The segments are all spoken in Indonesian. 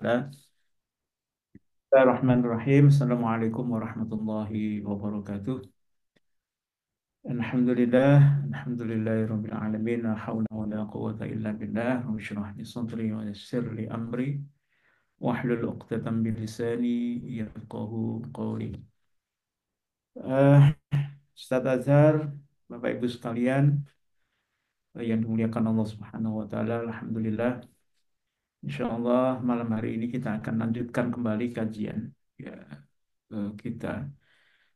Bismillahirrahmanirrahim. Assalamualaikum warahmatullahi wabarakatuh. Alhamdulillah, alhamdulillahirabbil alamin. La haula wala quwwata illa billah. Rabbi shrah li sadri wa yassir li amri wahlul 'uqdatam min lisani yafqahu qawli. Eh, Ustaz Azhar, Bapak Ibu sekalian, yang dimuliakan Allah Subhanahu wa taala, alhamdulillah. Insyaallah malam hari ini kita akan lanjutkan kembali kajian ya, kita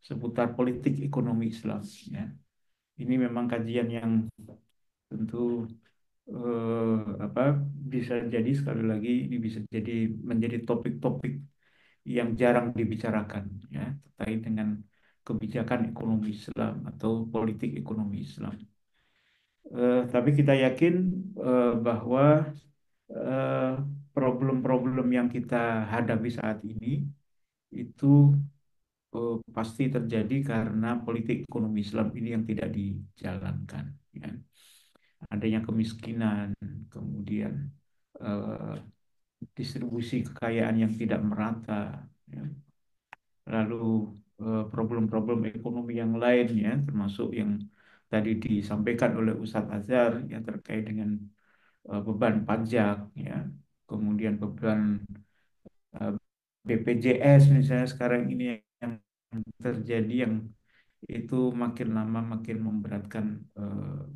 seputar politik ekonomi Islam ya. Ini memang kajian yang tentu apa bisa jadi sekali lagi ini bisa jadi menjadi topik-topik yang jarang dibicarakan ya terkait dengan kebijakan ekonomi Islam atau politik ekonomi Islam. Tapi kita yakin bahwa eh, problem-problem yang kita hadapi saat ini itu pasti terjadi karena politik ekonomi Islam ini yang tidak dijalankan ya. Adanya kemiskinan, kemudian eh, distribusi kekayaan yang tidak merata, ya. Lalu problem-problem ekonomi yang lain ya, termasuk yang tadi disampaikan oleh Ustadz Azhar yang terkait dengan beban pajak, ya, kemudian beban eh, BPJS misalnya sekarang ini yang terjadi yang itu makin lama makin memberatkan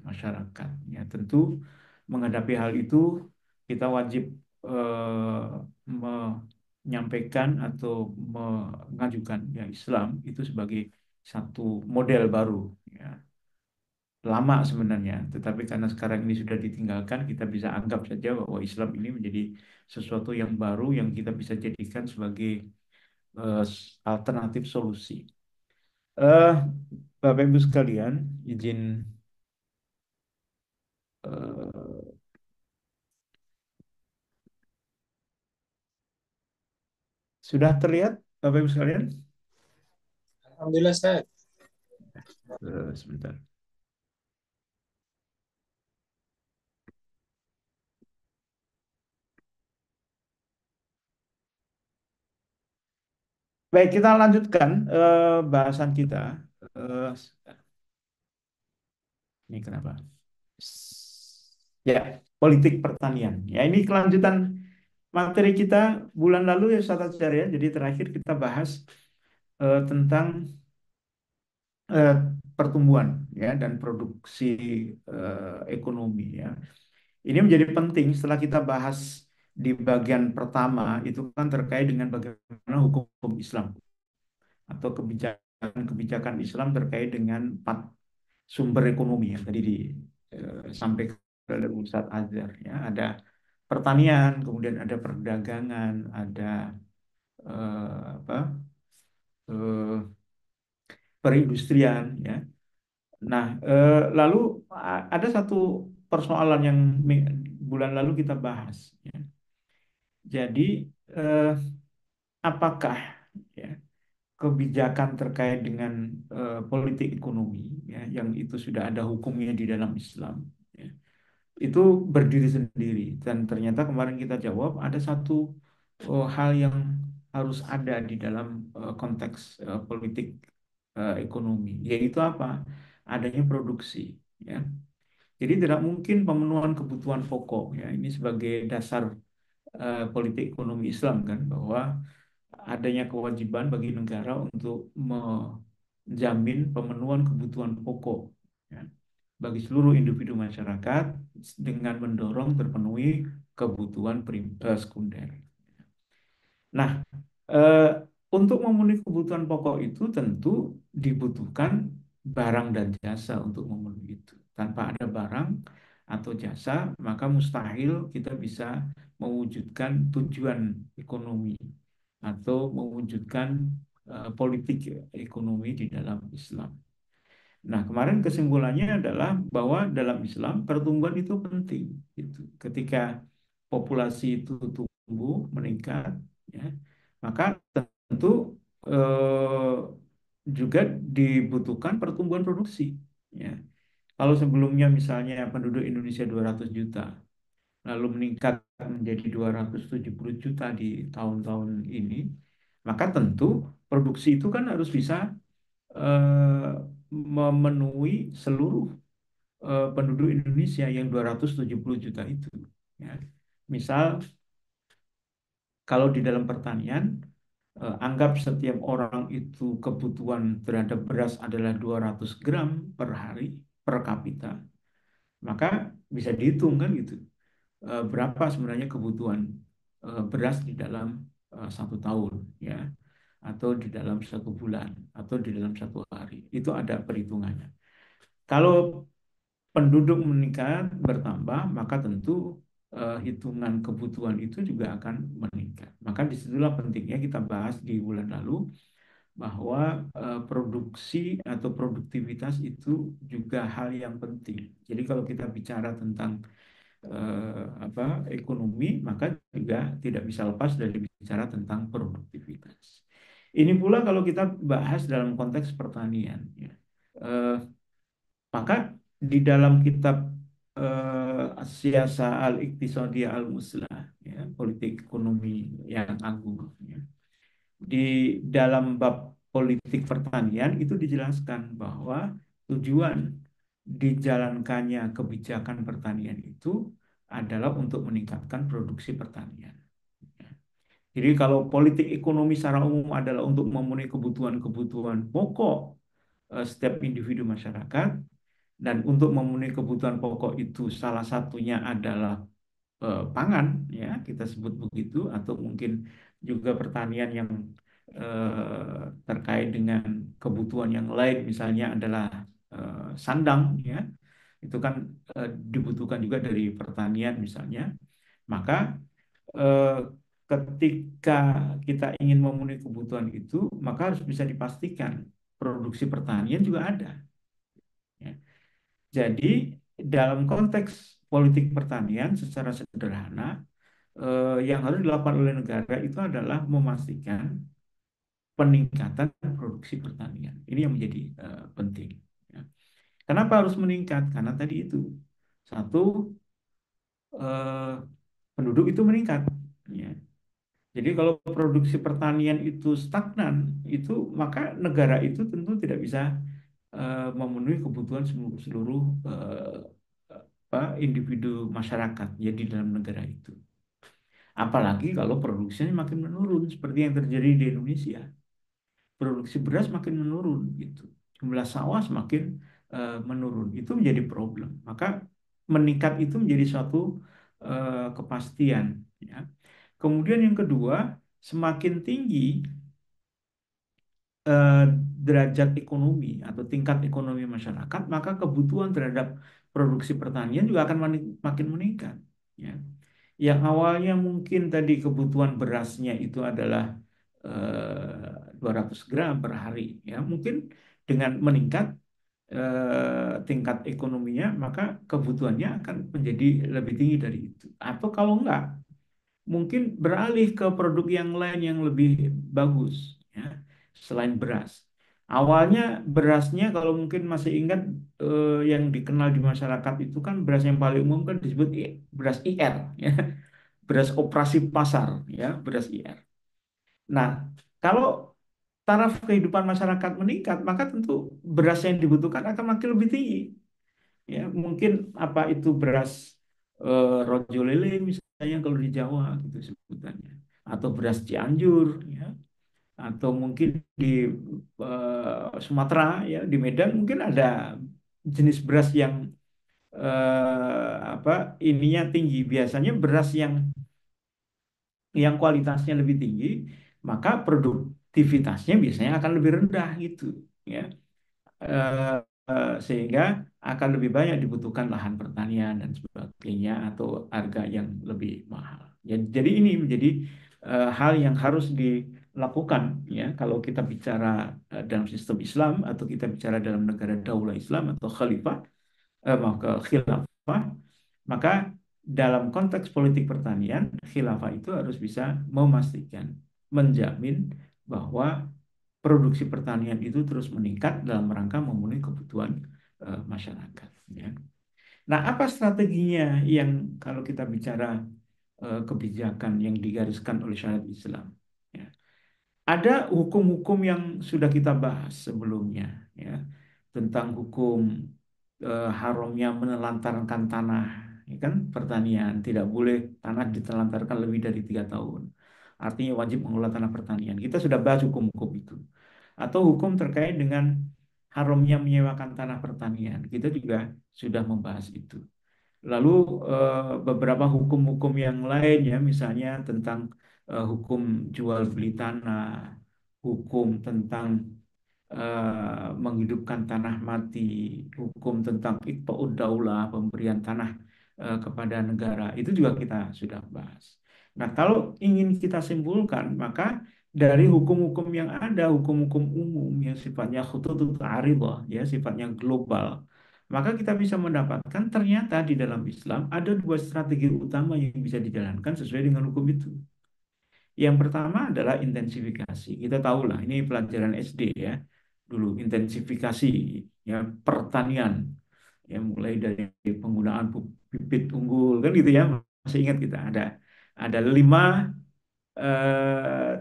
masyarakat. Ya, tentu menghadapi hal itu kita wajib menyampaikan atau mengajukan ya Islam itu sebagai satu model baru. Ya, lama sebenarnya, tetapi karena sekarang ini sudah ditinggalkan, kita bisa anggap saja bahwa Islam ini menjadi sesuatu yang baru yang kita bisa jadikan sebagai eh, alternatif solusi. Eh, Bapak Ibu sekalian, izin eh, sudah terlihat Bapak Ibu sekalian? Alhamdulillah Ustaz. Sebentar. Baik, kita lanjutkan bahasan kita. Eh, ini kenapa? Ya, politik pertanian. Ya, ini kelanjutan materi kita bulan lalu ya Ustaz Ajar ya. Jadi terakhir kita bahas tentang eh, pertumbuhan ya dan produksi ekonomi ya. Ini menjadi penting setelah kita bahas di bagian pertama itu kan terkait dengan bagaimana hukum Islam atau kebijakan-kebijakan Islam terkait dengan empat sumber ekonomi yang tadi disampaikan oleh Ustadz Azhar ya. Ada pertanian, kemudian ada perdagangan, ada apa eh, perindustrian ya. Nah, lalu ada satu persoalan yang bulan lalu kita bahas ya. Jadi eh, apakah ya, kebijakan terkait dengan politik ekonomi ya, yang itu sudah ada hukumnya di dalam Islam ya, itu berdiri sendiri dan ternyata kemarin kita jawab ada satu hal yang harus ada di dalam konteks politik ekonomi yaitu apa? Adanya produksi ya. Jadi tidak mungkin pemenuhan kebutuhan pokok ya ini sebagai dasar politik ekonomi Islam kan bahwa adanya kewajiban bagi negara untuk menjamin pemenuhan kebutuhan pokok ya, bagi seluruh individu masyarakat dengan mendorong terpenuhi kebutuhan sekunder. Nah, eh, untuk memenuhi kebutuhan pokok itu tentu dibutuhkan barang dan jasa untuk memenuhi itu. Tanpa ada barang atau jasa, maka mustahil kita bisa mewujudkan tujuan ekonomi atau mewujudkan politik ekonomi di dalam Islam. Nah, kemarin kesimpulannya adalah bahwa dalam Islam pertumbuhan itu penting. Gitu. Ketika populasi itu tumbuh, meningkat, ya, maka tentu eh, juga dibutuhkan pertumbuhan produksi. Ya. Kalau sebelumnya misalnya penduduk Indonesia 200 juta, lalu meningkat menjadi 270 juta di tahun-tahun ini, maka tentu produksi itu kan harus bisa eh, memenuhi seluruh penduduk Indonesia yang 270 juta itu. Ya. Misal kalau di dalam pertanian, anggap setiap orang itu kebutuhan terhadap beras adalah 200 gram per hari per kapita, maka bisa dihitung kan gitu. Berapa sebenarnya kebutuhan beras di dalam 1 tahun, ya, atau di dalam 1 bulan, atau di dalam 1 hari. Itu ada perhitungannya. Kalau penduduk meningkat bertambah, maka tentu hitungan kebutuhan itu juga akan meningkat. Maka disitulah pentingnya kita bahas di bulan lalu bahwa produksi atau produktivitas itu juga hal yang penting. Jadi kalau kita bicara tentang ekonomi, maka juga tidak bisa lepas dari bicara tentang produktivitas. Ini pula kalau kita bahas dalam konteks pertanian, ya. Eh, maka di dalam kitab Siasa al-Iqtisadiyah al-Muslah, ya, politik ekonomi yang agung, ya. Di dalam bab politik pertanian itu dijelaskan bahwa tujuan dijalankannya kebijakan pertanian itu adalah untuk meningkatkan produksi pertanian. Ya. Jadi kalau politik ekonomi secara umum adalah untuk memenuhi kebutuhan-kebutuhan pokok setiap individu masyarakat, dan untuk memenuhi kebutuhan pokok itu salah satunya adalah pangan, ya kita sebut begitu, atau mungkin juga pertanian yang terkait dengan kebutuhan yang lain, misalnya adalah sandang, ya itu kan dibutuhkan juga dari pertanian misalnya. Maka eh, ketika kita ingin memenuhi kebutuhan itu, maka harus bisa dipastikan produksi pertanian juga ada, ya. Jadi dalam konteks politik pertanian secara sederhana, yang harus dilakukan oleh negara itu adalah memastikan peningkatan produksi pertanian. Ini yang menjadi penting, ya. Kenapa harus meningkat? Karena tadi itu satu, eh, penduduk itu meningkat, ya. Jadi kalau produksi pertanian itu stagnan, itu maka negara itu tentu tidak bisa memenuhi kebutuhan seluruh individu masyarakat ya di dalam negara itu. Apalagi kalau produksinya makin menurun seperti yang terjadi di Indonesia. Produksi beras makin menurun gitu. Jumlah sawah semakin menurun. Itu menjadi problem. Maka meningkat itu menjadi suatu kepastian, ya. Kemudian yang kedua, semakin tinggi eh, derajat ekonomi atau tingkat ekonomi masyarakat, maka kebutuhan terhadap produksi pertanian juga akan makin meningkat, ya. Yang awalnya mungkin tadi kebutuhan berasnya itu adalah 200 gram per hari, ya. Mungkin dengan meningkat tingkat ekonominya, maka kebutuhannya akan menjadi lebih tinggi dari itu. Atau kalau enggak, mungkin beralih ke produk yang lain yang lebih bagus, ya, selain beras. Awalnya berasnya kalau mungkin masih ingat, yang dikenal di masyarakat itu kan beras yang paling umum kan disebut beras IR, ya, beras operasi pasar, ya, beras IR. Nah, kalau taraf kehidupan masyarakat meningkat, maka tentu beras yang dibutuhkan akan makin lebih tinggi, ya. Mungkin apa itu beras rojo lele misalnya kalau di Jawa gitu sebutannya, atau beras Cianjur, ya, atau mungkin di Sumatera, ya, di Medan mungkin ada jenis beras yang ininya tinggi. Biasanya beras yang kualitasnya lebih tinggi, maka produktivitasnya biasanya akan lebih rendah gitu, ya. eh, Sehingga akan lebih banyak dibutuhkan lahan pertanian dan sebagainya, atau harga yang lebih mahal. Jadi ini menjadi hal yang harus dilakukan, ya, kalau kita bicara dalam sistem Islam, atau kita bicara dalam negara Daulah Islam atau khalifah, maka khilafah, maka dalam konteks politik pertanian, khilafah itu harus bisa memastikan, menjamin bahwa produksi pertanian itu terus meningkat dalam rangka memenuhi kebutuhan masyarakat, ya. Nah, apa strateginya yang kalau kita bicara kebijakan yang digariskan oleh syariat Islam. Ya. Ada hukum-hukum yang sudah kita bahas sebelumnya, ya, tentang hukum haramnya menelantarkan tanah, ya kan, pertanian tidak boleh tanah ditelantarkan lebih dari 3 tahun. Artinya wajib mengelola tanah pertanian. Kita sudah bahas hukum-hukum itu. Atau hukum terkait dengan haramnya menyewakan tanah pertanian. Kita juga sudah membahas itu. Lalu beberapa hukum-hukum yang lain ya, misalnya tentang hukum jual beli tanah, hukum tentang menghidupkan tanah mati, hukum tentang iqta'ud daulah, pemberian tanah kepada negara, itu juga kita sudah bahas. Nah, kalau ingin kita simpulkan, maka dari hukum-hukum yang ada, hukum-hukum umum yang sifatnya khututut aridah, ya, sifatnya global, maka kita bisa mendapatkan ternyata di dalam Islam ada dua strategi utama yang bisa dijalankan sesuai dengan hukum itu. Yang pertama adalah intensifikasi. Kita tahulah ini pelajaran SD ya. Dulu intensifikasi ya pertanian ya mulai dari penggunaan bibit unggul kan gitu ya. Masih ingat kita ada 5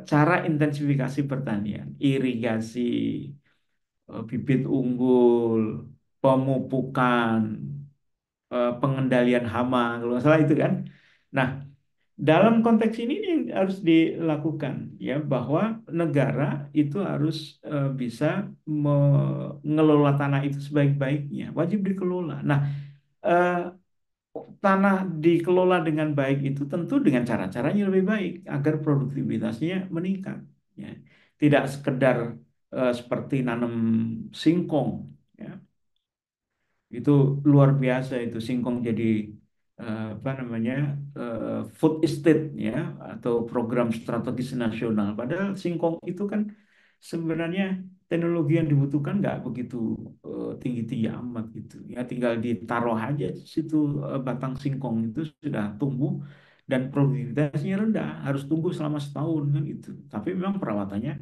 cara intensifikasi pertanian, irigasi, bibit unggul, pemupukan, pengendalian hama, kalau nggak salah itu kan. Nah, dalam konteks ini yang harus dilakukan ya bahwa negara itu harus bisa mengelola tanah itu sebaik-baiknya, wajib dikelola. Nah, eh, tanah dikelola dengan baik itu tentu dengan cara-caranya lebih baik agar produktivitasnya meningkat. Ya. Tidak sekedar seperti nanam singkong. Ya. Itu luar biasa itu singkong jadi apa namanya food estate ya atau program strategis nasional. Padahal singkong itu kan sebenarnya teknologi yang dibutuhkan nggak begitu tinggi-tinggi amat gitu. Ya tinggal ditaruh aja di situ batang singkong itu sudah tumbuh dan produktivitasnya rendah, harus tunggu selama setahun kan gitu. Tapi memang perawatannya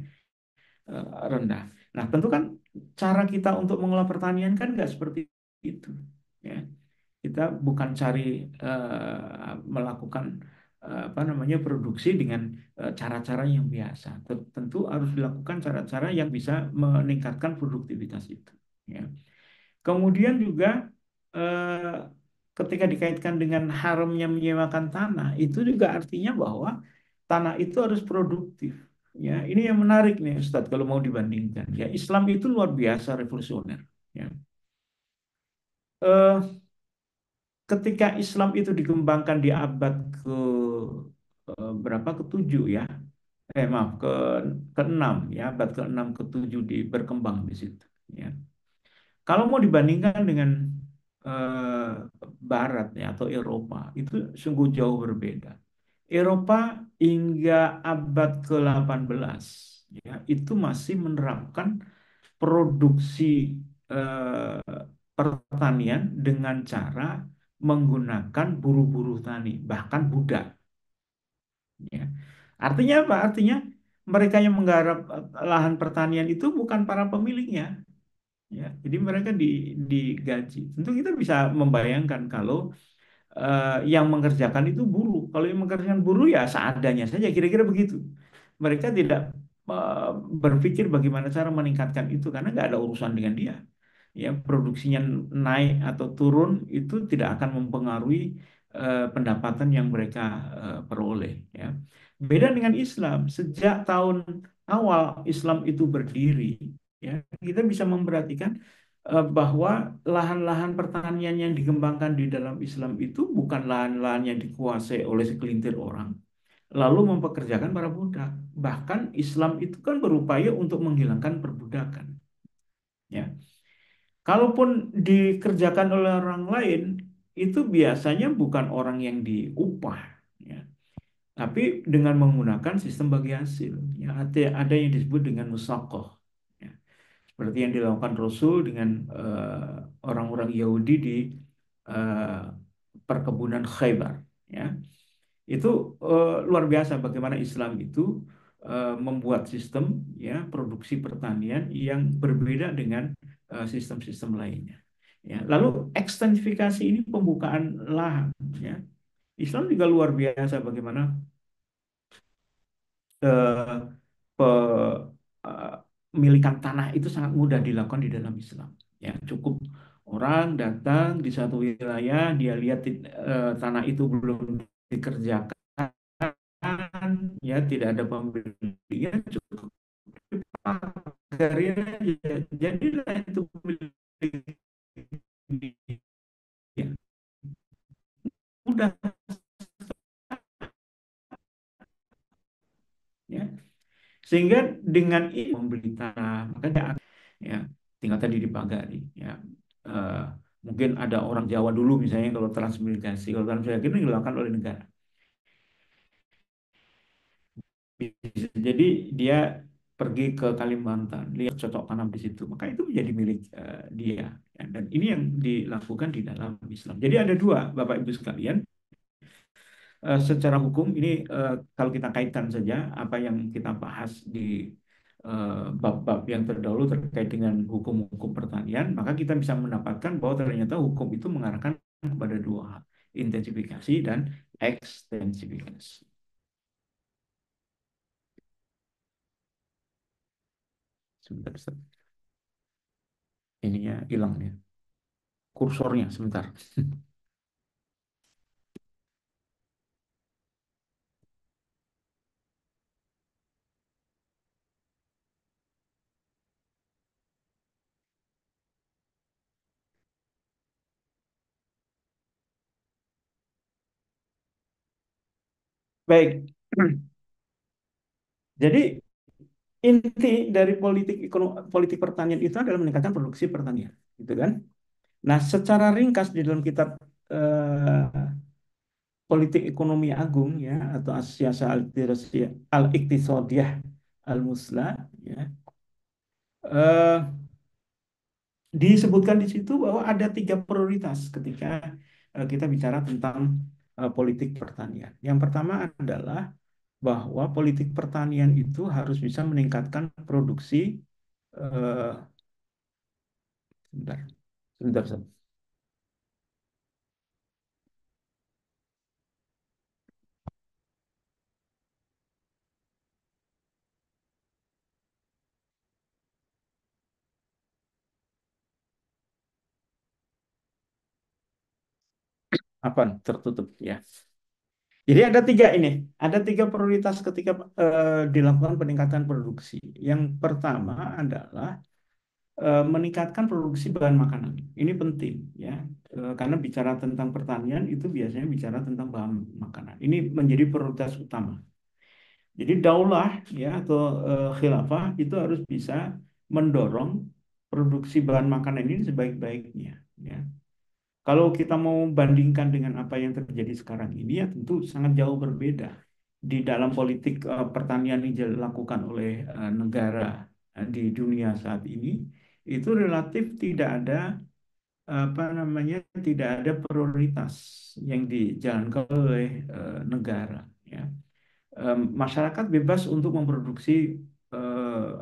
rendah. Nah, tentu kan cara kita untuk mengelola pertanian kan nggak seperti itu. Ya, kita bukan cari melakukan apa namanya produksi dengan cara-cara yang biasa. Tentu harus dilakukan cara-cara yang bisa meningkatkan produktivitas itu. Ya. Kemudian juga eh, ketika dikaitkan dengan haramnya menyewakan tanah, itu juga artinya bahwa tanah itu harus produktif. Ya, ini yang menarik nih Ustadz kalau mau dibandingkan. Ya, Islam itu luar biasa revolusioner. Ya. Eh, Ketika Islam itu dikembangkan di abad ke berapa ketujuh ya, maaf keenam ya, abad keenam ketujuh berkembang di situ. Ya. Kalau mau dibandingkan dengan eh, Barat ya atau Eropa itu sungguh jauh berbeda. Eropa hingga abad ke-18 ya itu masih menerapkan produksi pertanian dengan cara menggunakan buruh-buruh tani, bahkan budak. Ya. Artinya apa? Artinya mereka yang menggarap lahan pertanian itu bukan para pemiliknya. Ya, jadi mereka digaji. Tentu kita bisa membayangkan kalau yang mengerjakan itu buruh. Kalau yang mengerjakan buruh ya seadanya saja, kira-kira begitu. Mereka tidak eh, berpikir bagaimana cara meningkatkan itu karena nggak ada urusan dengan dia. Ya, produksinya naik atau turun itu tidak akan mempengaruhi pendapatan yang mereka peroleh. Ya. Beda dengan Islam, sejak tahun awal Islam itu berdiri, ya, kita bisa memperhatikan bahwa lahan-lahan pertanian yang dikembangkan di dalam Islam itu bukan lahan-lahan yang dikuasai oleh segelintir orang, lalu mempekerjakan para budak. Bahkan Islam itu kan berupaya untuk menghilangkan perbudakan. Ya, kalaupun dikerjakan oleh orang lain, itu biasanya bukan orang yang diupah, ya, tapi dengan menggunakan sistem bagi hasil. Ya, ada yang disebut dengan musakoh. Ya. Seperti yang dilakukan Rasul dengan orang-orang Yahudi di eh, perkebunan Khaybar. Ya. Itu luar biasa bagaimana Islam itu membuat sistem ya produksi pertanian yang berbeda dengan sistem-sistem lainnya. Ya. Lalu ekstensifikasi ini pembukaan lahan. Ya. Islam juga luar biasa bagaimana eh, pemilikan tanah itu sangat mudah dilakukan di dalam Islam. Ya, cukup orang datang di satu wilayah, dia lihat tanah itu belum dikerjakan, ya tidak ada pembelian, cukup pagarnya aja. Jadilah itu milik dia. Mudah, ya. Sehingga dengan ini membeli tanah, makanya ya tinggal tadi dipagari, ya. Eh, Mungkin ada orang Jawa dulu misalnya kalau transmigrasi, kalau transmigrasi itu dilakukan oleh negara. Jadi dia pergi ke Kalimantan, lihat cocok tanam di situ, maka itu menjadi milik dia. Ya, dan ini yang dilakukan di dalam Islam. Jadi ada dua, Bapak Ibu sekalian. Secara hukum ini kalau kita kaitkan saja apa yang kita bahas di bab-bab yang terdahulu terkait dengan hukum-hukum pertanian, maka kita bisa mendapatkan bahwa ternyata hukum itu mengarahkan kepada dua hal, intensifikasi dan ekstensifikasi. Sebentar, Ustaz. Ininya hilang ya. Kursornya sebentar. Baik. Jadi inti dari politik pertanian itu adalah meningkatkan produksi pertanian, gitu kan? Nah, secara ringkas di dalam kitab politik ekonomi agung ya atau Asyasa al-Iqtisadiyah al-Musla ya, eh, disebutkan di situ bahwa ada tiga prioritas ketika kita bicara tentang politik pertanian. Yang pertama adalah bahwa politik pertanian itu harus bisa meningkatkan produksi eh, sebentar, sebentar, sebentar. Apa tertutup ya. Jadi ada tiga prioritas ketika dilakukan peningkatan produksi. Yang pertama adalah meningkatkan produksi bahan makanan. Ini penting ya. Karena bicara tentang pertanian itu biasanya bicara tentang bahan makanan. Ini menjadi prioritas utama. Jadi daulah ya atau khilafah itu harus bisa mendorong produksi bahan makanan ini sebaik-baiknya ya. Kalau kita mau bandingkan dengan apa yang terjadi sekarang ini ya tentu sangat jauh berbeda. Di dalam politik pertanian yang dilakukan oleh negara di dunia saat ini itu relatif tidak ada apa namanya tidak ada prioritas yang dijalankan oleh negara ya. Masyarakat bebas untuk memproduksi eh,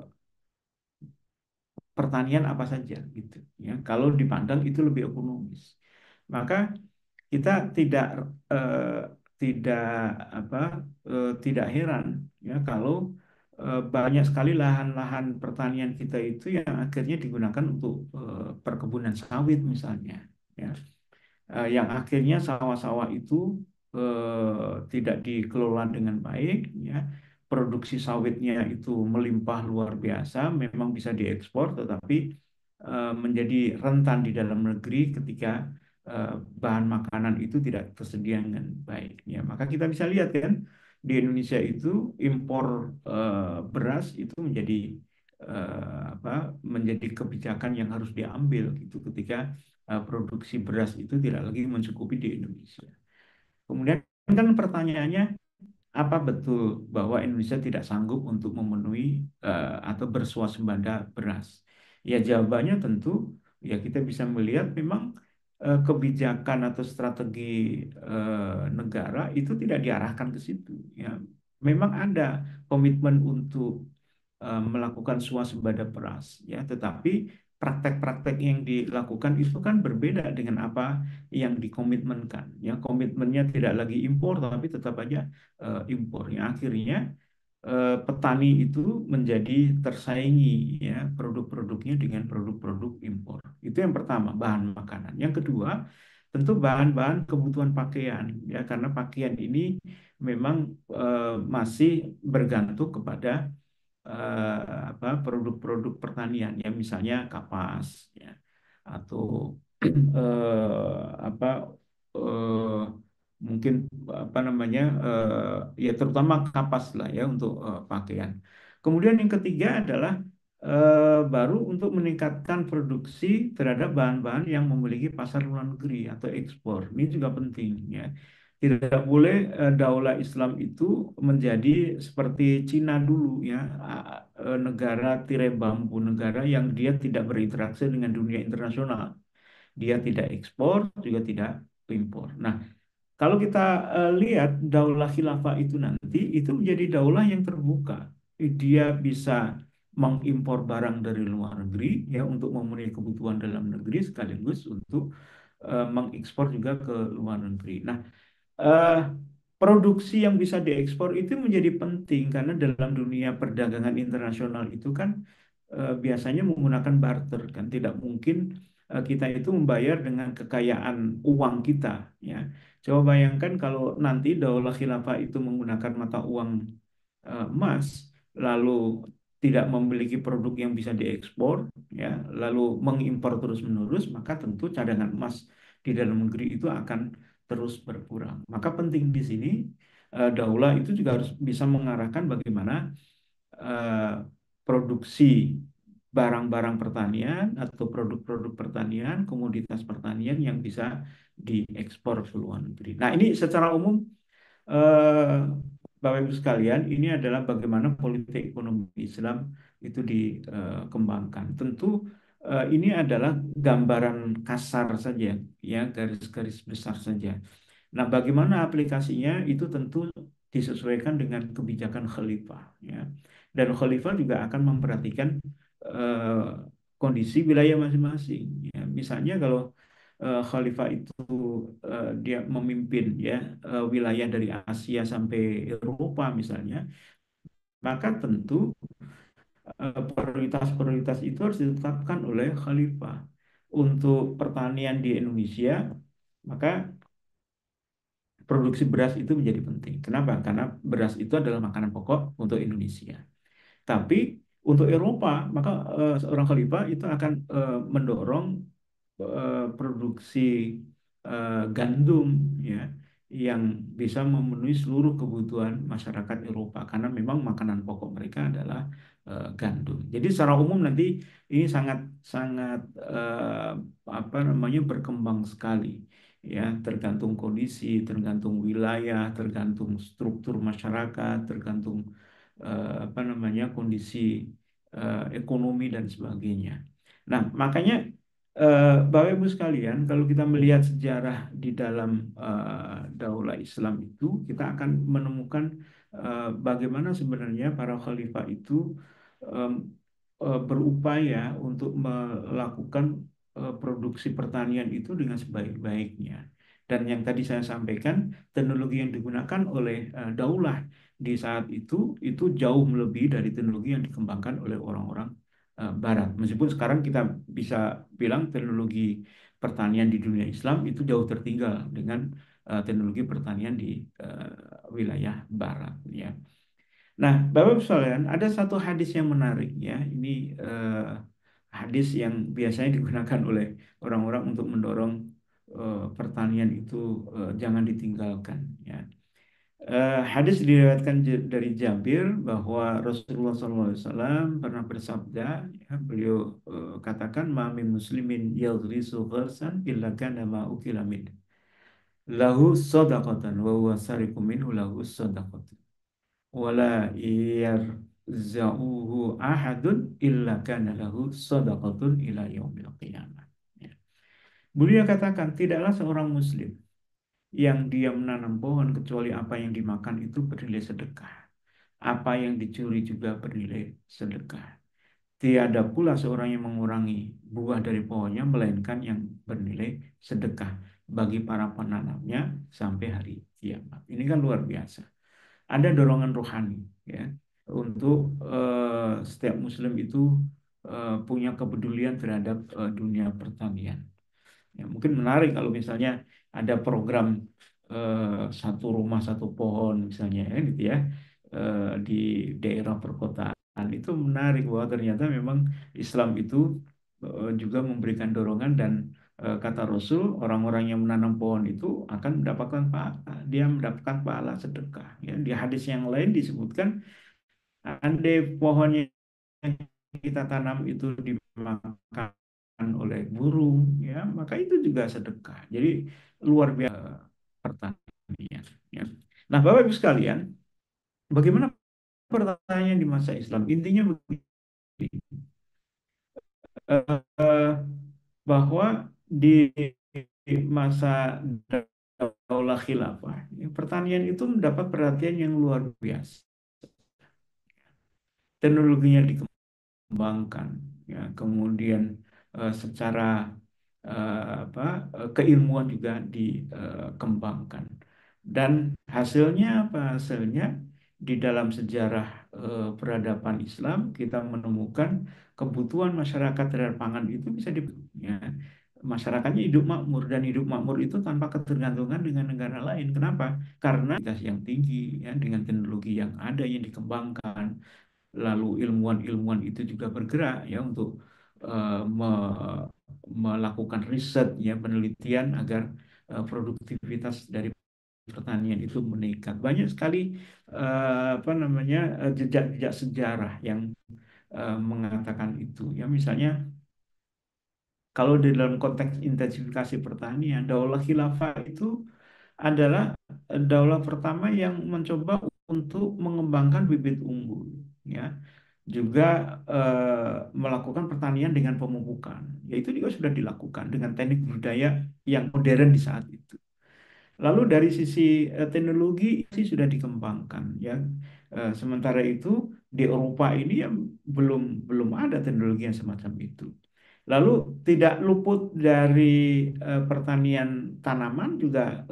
pertanian apa saja gitu ya. Kalau dipandang itu lebih ekonomis. Maka kita eh, tidak apa tidak heran ya kalau banyak sekali lahan-lahan pertanian kita itu yang akhirnya digunakan untuk perkebunan sawit misalnya ya. Yang akhirnya sawah-sawah itu tidak dikelola dengan baik ya. Produksi sawitnya itu melimpah luar biasa, memang bisa diekspor tetapi menjadi rentan di dalam negeri ketika eh, bahan makanan itu tidak tersedia dengan baik ya. Maka kita bisa lihat kan di Indonesia itu impor beras itu menjadi apa menjadi kebijakan yang harus diambil gitu ketika produksi beras itu tidak lagi mencukupi di Indonesia. Kemudian kan pertanyaannya, apa betul bahwa Indonesia tidak sanggup untuk memenuhi atau berswasembada beras? Ya jawabannya tentu ya kita bisa melihat memang kebijakan atau strategi negara itu tidak diarahkan ke situ. Ya, memang ada komitmen untuk melakukan swasembada beras, ya, tetapi praktek-praktek yang dilakukan itu kan berbeda dengan apa yang dikomitmenkan. Ya, komitmennya tidak lagi impor, tapi tetap aja impor. Ya, akhirnya petani itu menjadi tersaingi ya produk-produknya dengan produk-produk impor. Itu yang pertama, bahan makanan. Yang kedua, tentu bahan-bahan kebutuhan pakaian ya karena pakaian ini memang masih bergantung kepada produk-produk pertanian ya misalnya kapas ya atau apa eh, mungkin apa namanya ya terutama kapas lah ya untuk pakaian. Kemudian yang ketiga adalah baru untuk meningkatkan produksi terhadap bahan-bahan yang memiliki pasar luar negeri atau ekspor. Ini juga penting ya. Tidak boleh daulah Islam itu menjadi seperti Cina dulu ya, negara tirai bambu, negara yang dia tidak berinteraksi dengan dunia internasional. Dia tidak ekspor, juga tidak impor. Nah, kalau kita lihat daulah khilafah itu nanti, itu menjadi daulah yang terbuka. Dia bisa mengimpor barang dari luar negeri ya untuk memenuhi kebutuhan dalam negeri sekaligus untuk mengekspor juga ke luar negeri. Nah, eh, produksi yang bisa diekspor itu menjadi penting karena dalam dunia perdagangan internasional itu kan biasanya menggunakan barter kan tidak mungkin kita itu membayar dengan kekayaan uang kita ya. Coba bayangkan kalau nanti Daulah Khilafah itu menggunakan mata uang emas lalu tidak memiliki produk yang bisa diekspor ya lalu mengimpor terus-menerus maka tentu cadangan emas di dalam negeri itu akan terus berkurang. Maka penting di sini daulah itu juga harus bisa mengarahkan bagaimana eh, produksi barang-barang pertanian atau produk-produk pertanian, komoditas pertanian yang bisa diekspor ke luar negeri. Nah, ini secara umum eh, Bapak Ibu sekalian, ini adalah bagaimana politik ekonomi Islam itu dikembangkan. Tentu ini adalah gambaran kasar saja, ya garis-garis besar saja. Nah, bagaimana aplikasinya itu tentu disesuaikan dengan kebijakan khalifah, ya. Dan khalifah juga akan memperhatikan eh, kondisi wilayah masing-masing. Ya. Misalnya kalau khalifah itu dia memimpin ya wilayah dari Asia sampai Eropa misalnya, maka tentu prioritas-prioritas itu harus ditetapkan oleh khalifah. Untuk pertanian di Indonesia, maka produksi beras itu menjadi penting. Kenapa? Karena beras itu adalah makanan pokok untuk Indonesia. Tapi untuk Eropa, maka seorang khalifah itu akan mendorong produksi gandum ya yang bisa memenuhi seluruh kebutuhan masyarakat Eropa karena memang makanan pokok mereka adalah gandum. Jadi secara umum nanti ini sangat sangat apa namanya berkembang sekali ya tergantung kondisi, tergantung wilayah, tergantung struktur masyarakat, tergantung apa namanya kondisi ekonomi dan sebagainya. Nah, makanya Bapak Ibu sekalian, kalau kita melihat sejarah di dalam Daulah Islam itu, kita akan menemukan bagaimana sebenarnya para khalifah itu em, berupaya untuk melakukan produksi pertanian itu dengan sebaik-baiknya. Dan yang tadi saya sampaikan, teknologi yang digunakan oleh Daulah di saat itu jauh melebihi dari teknologi yang dikembangkan oleh orang-orang Barat. Meskipun sekarang kita bisa bilang teknologi pertanian di dunia Islam itu jauh tertinggal dengan teknologi pertanian di wilayah Barat. Ya. Nah, Bapak-Ibu sekalian, ada satu hadis yang menarik ya. Ini hadis yang biasanya digunakan oleh orang-orang untuk mendorong pertanian itu jangan ditinggalkan. Ya. Hadis diriwayatkan dari Jabir bahwa Rasulullah SAW pernah bersabda, ya, beliau katakan, "Ma min muslimin yaghrisu gharsan illa kana ma ukila min lahu sadaqatan wa huwa sariqu minhu lahu sadaqatan wala yarza'uhu ahadun illa kana lahu sadaqatun ila yaumil qiyamah." Ya. Beliau katakan, tidaklah seorang muslim yang dia menanam pohon kecuali apa yang dimakan itu bernilai sedekah. Apa yang dicuri juga bernilai sedekah. Tiada pula seorang yang mengurangi buah dari pohonnya, melainkan yang bernilai sedekah bagi para penanamnya sampai hari kiamat. Ini kan luar biasa. Ada dorongan rohani, ya, untuk setiap Muslim itu punya kepedulian terhadap dunia pertanian. Ya, mungkin menarik kalau misalnya ada program satu rumah satu pohon misalnya, ya, gitu ya, di daerah perkotaan. Itu menarik bahwa ternyata memang Islam itu juga memberikan dorongan, dan kata Rasul, orang-orang yang menanam pohon itu akan mendapatkan pahala, dia mendapatkan pahala sedekah. Ya, di hadis yang lain disebutkan, andai pohonnya yang kita tanam itu dimakan oleh burung, ya, maka itu juga sedekah. Jadi luar biasa pertanian. Ya. Nah, Bapak Ibu sekalian, bagaimana pertanian di masa Islam? Intinya begini, eh, bahwa di masa Daulah Khilafah, ya, pertanian itu mendapat perhatian yang luar biasa. Teknologinya dikembangkan, ya, kemudian secara apa, keilmuan juga dikembangkan, dan hasilnya apa? Hasilnya di dalam sejarah peradaban Islam kita menemukan kebutuhan masyarakat terhadap pangan itu bisa ya, masyarakatnya hidup makmur, dan hidup makmur itu tanpa ketergantungan dengan negara lain. Kenapa? Karena yang tinggi, ya, dengan teknologi yang ada yang dikembangkan, lalu ilmuwan-ilmuwan itu juga bergerak, ya, untuk melakukan riset, ya, penelitian agar produktivitas dari pertanian itu meningkat. Banyak sekali apa namanya, jejak-jejak sejarah yang mengatakan itu. Ya, misalnya kalau di dalam konteks intensifikasi pertanian, Daulah Khilafah itu adalah daulah pertama yang mencoba untuk mengembangkan bibit unggul, ya, juga melakukan pertanian dengan pemupukan. Ya, itu juga sudah dilakukan dengan teknik budaya yang modern di saat itu. Lalu dari sisi teknologi sih sudah dikembangkan, ya. Sementara itu di Eropa ini ya belum belum ada teknologi yang semacam itu. Lalu tidak luput dari pertanian tanaman juga,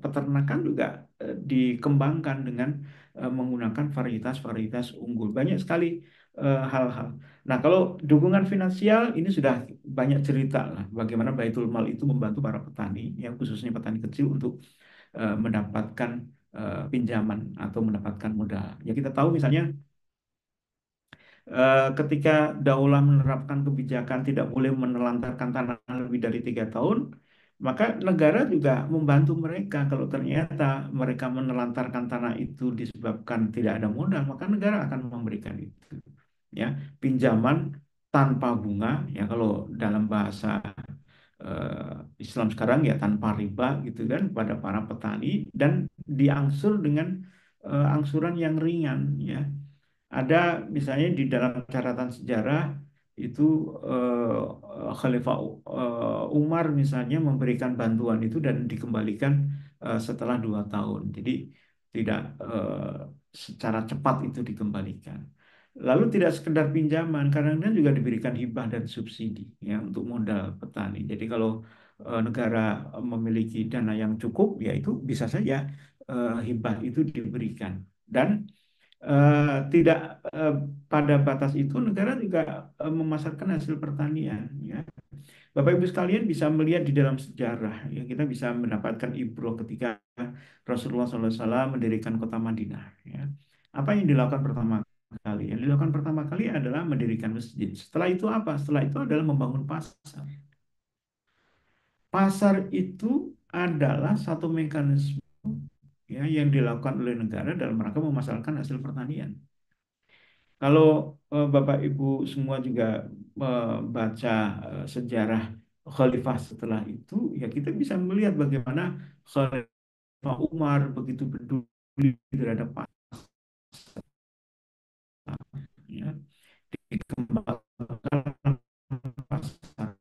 peternakan juga dikembangkan dengan menggunakan varietas-varietas unggul. Banyak sekali hal-hal. Nah, kalau dukungan finansial ini sudah banyak cerita lah bagaimana Baitul Mal itu membantu para petani, ya, khususnya petani kecil untuk mendapatkan pinjaman atau mendapatkan modal. Ya, kita tahu misalnya ketika Daulah menerapkan kebijakan tidak boleh menelantarkan tanah lebih dari 3 tahun, maka negara juga membantu mereka. Kalau ternyata mereka menelantarkan tanah itu disebabkan tidak ada modal, maka negara akan memberikan itu. Ya, pinjaman tanpa bunga, ya, kalau dalam bahasa Islam sekarang ya tanpa riba, gitu kan, pada para petani, dan diangsur dengan angsuran yang ringan, ya. Ada misalnya di dalam catatan sejarah itu Khalifah Umar misalnya memberikan bantuan itu dan dikembalikan setelah 2 tahun. Jadi tidak secara cepat itu dikembalikan. Lalu tidak sekedar pinjaman, kadang-kadang juga diberikan hibah dan subsidi, ya, untuk modal petani. Jadi kalau negara memiliki dana yang cukup, ya itu bisa saja hibah itu diberikan. Dan tidak eh, pada batas itu negara juga memasarkan hasil pertanian, ya. Bapak Ibu sekalian bisa melihat di dalam sejarah, ya, kita bisa mendapatkan ibroh ketika Rasulullah SAW mendirikan kota Madinah, ya. Apa yang dilakukan pertama kali? Yang dilakukan pertama kali adalah mendirikan masjid. Setelah itu apa? Setelah itu adalah membangun pasar. Pasar itu adalah satu mekanisme, ya, yang dilakukan oleh negara dalam rangka memasarkan hasil pertanian. Kalau Bapak Ibu semua juga membaca sejarah Khalifah setelah itu, ya kita bisa melihat bagaimana Khalifah Umar begitu peduli terhadap pasar, ya, dikembangkan pasar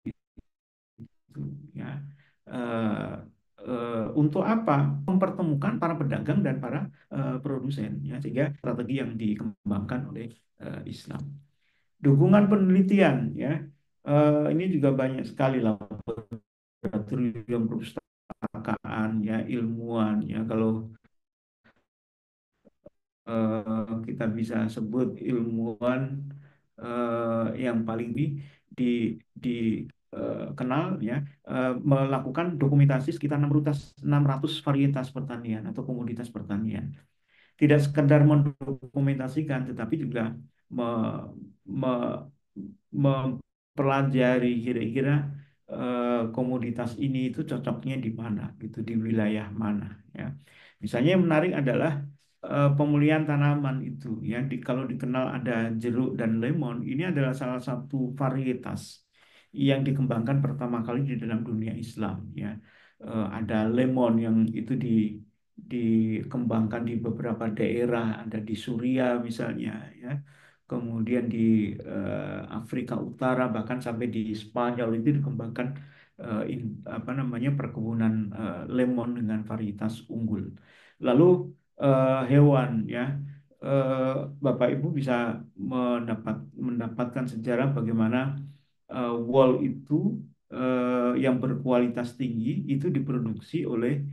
itu, ya, untuk Untuk apa? Mempertemukan para pedagang dan para produsen, ya, sehingga strategi yang dikembangkan oleh Islam. Dukungan penelitian, ya, ini juga banyak sekali lah, laboratorium perpustakaan, ya, ilmuwan, ya, kalau kita bisa sebut ilmuwan yang paling di, kenal, ya, melakukan dokumentasi sekitar 600 varietas pertanian atau komoditas pertanian. Tidak sekedar mendokumentasikan, tetapi juga me- me- mempelajari kira-kira komoditas ini itu cocoknya di mana, gitu, di wilayah mana, ya. Misalnya yang menarik adalah pemulihan tanaman itu, ya. Kalau dikenal ada jeruk dan lemon, ini adalah salah satu varietas yang dikembangkan pertama kali di dalam dunia Islam, ya. Ada lemon yang itu dikembangkan di beberapa daerah, ada di Suria misalnya, ya. Kemudian di Afrika Utara, bahkan sampai di Spanyol itu dikembangkan apa namanya, perkebunan lemon dengan varietas unggul. Lalu hewan, ya. Eh, Bapak Ibu bisa mendapatkan sejarah bagaimana wool itu yang berkualitas tinggi itu diproduksi oleh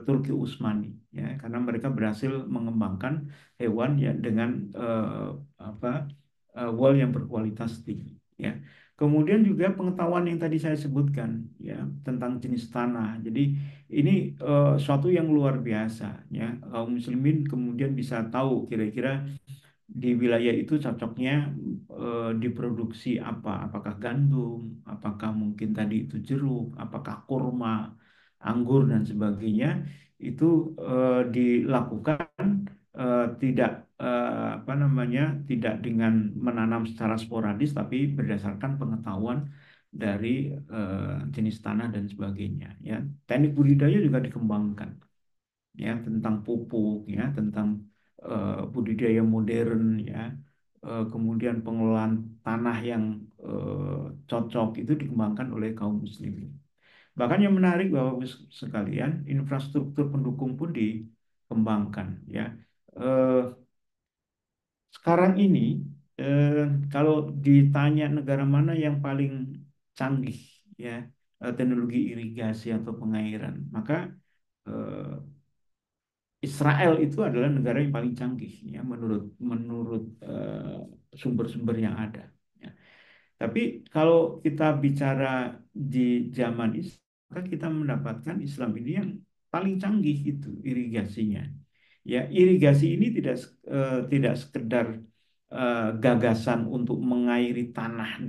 Turki Utsmani, ya, karena mereka berhasil mengembangkan hewan, ya, dengan apa wool yang berkualitas tinggi, ya. Kemudian juga pengetahuan yang tadi saya sebutkan, ya, tentang jenis tanah. Jadi ini suatu yang luar biasa, ya. Kaum muslimin kemudian bisa tahu kira-kira di wilayah itu cocoknya diproduksi apa? Apakah gandum, apakah mungkin tadi itu jeruk, apakah kurma, anggur dan sebagainya. Itu dilakukan tidak apa namanya, tidak dengan menanam secara sporadis, tapi berdasarkan pengetahuan dari jenis tanah dan sebagainya, ya. Teknik budidaya juga dikembangkan, ya, tentang pupuk, ya, tentang budidaya modern, ya. Kemudian pengelolaan tanah yang cocok itu dikembangkan oleh kaum muslimin. Bahkan yang menarik, Bapak Ibu sekalian, infrastruktur pendukung pun dikembangkan, ya. Eh, Sekarang ini eh, kalau ditanya negara mana yang paling canggih, ya, teknologi irigasi atau pengairan, maka eh, Israel itu adalah negara yang paling canggih, ya, menurut menurut sumber-sumber yang ada, ya. Tapi kalau kita bicara di zaman Islam, maka kita mendapatkan Islam ini yang paling canggih itu irigasinya. Ya, irigasi ini tidak sekedar gagasan untuk mengairi tanah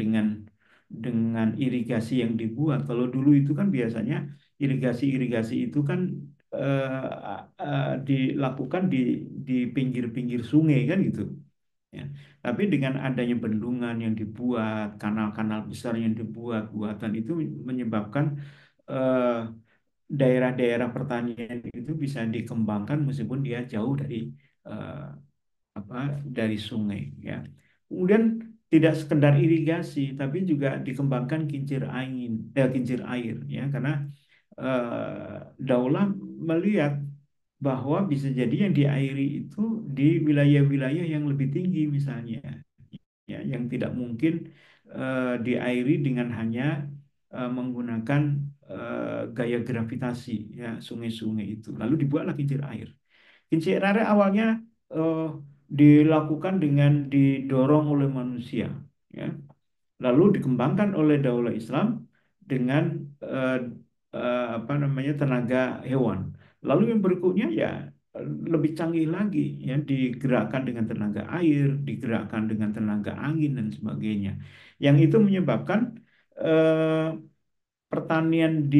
dengan irigasi yang dibuat. Kalau dulu itu kan biasanya irigasi-irigasi itu kan dilakukan di pinggir-pinggir sungai kan, gitu, ya. Tapi dengan adanya bendungan yang dibuat, kanal-kanal besar yang dibuat, buatan itu menyebabkan eh, daerah-daerah pertanian itu bisa dikembangkan meskipun dia jauh eh, apa dari sungai, ya. Kemudian tidak sekedar irigasi, tapi juga dikembangkan kincir air, ya, karena Daulah melihat bahwa bisa jadi yang diairi itu di wilayah-wilayah yang lebih tinggi misalnya, ya, yang tidak mungkin diairi dengan hanya menggunakan gaya gravitasi, ya, sungai-sungai itu. Lalu dibuatlah kincir air. Kincir air awalnya eh, dilakukan dengan didorong oleh manusia, ya. Lalu dikembangkan oleh Daulah Islam dengan eh, apa namanya, tenaga hewan. Lalu yang berikutnya, ya, lebih canggih lagi, ya, digerakkan dengan tenaga air, digerakkan dengan tenaga angin dan sebagainya. Yang itu menyebabkan eh, pertanian di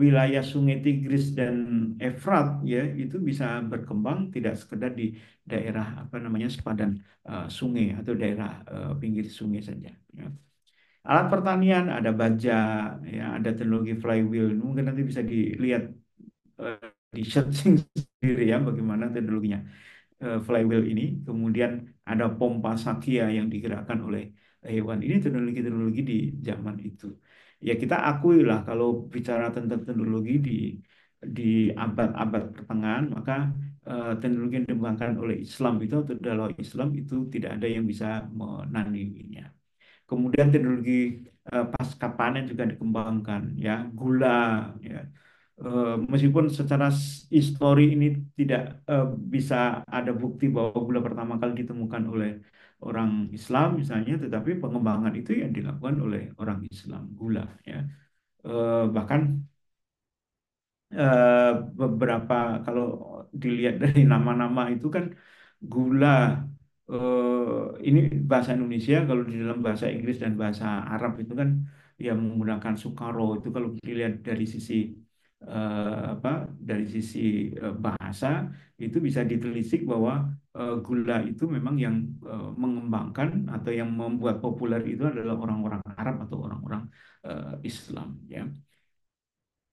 wilayah Sungai Tigris dan Efrat, ya, itu bisa berkembang tidak sekedar di daerah apa namanya sepadan sungai atau daerah pinggir sungai saja, ya. Alat pertanian ada baja, ya, ada teknologi flywheel. Mungkin nanti bisa dilihat eh, di searching sendiri, ya, bagaimana teknologinya flywheel ini. Kemudian ada pompa Sakia yang digerakkan oleh hewan. Ini teknologi-teknologi di zaman itu. Ya kita akui lah kalau bicara tentang teknologi di abad-abad pertengahan, maka teknologi yang dikembangkan oleh Islam itu atau dalam Islam itu tidak ada yang bisa menandinginya. Kemudian teknologi pasca panen juga dikembangkan, ya gula, ya. Meskipun secara histori ini tidak bisa ada bukti bahwa gula pertama kali ditemukan oleh orang Islam misalnya, tetapi pengembangan itu yang dilakukan oleh orang Islam, gula, ya. Bahkan eh, beberapa kalau dilihat dari nama-nama itu kan gula, ini bahasa Indonesia, kalau di dalam bahasa Inggris dan bahasa Arab itu kan yang menggunakan sukaro, itu kalau dilihat dari sisi apa, dari sisi bahasa itu bisa ditelisik bahwa gula itu memang yang mengembangkan atau yang membuat populer itu adalah orang-orang Arab atau orang-orang Islam, ya.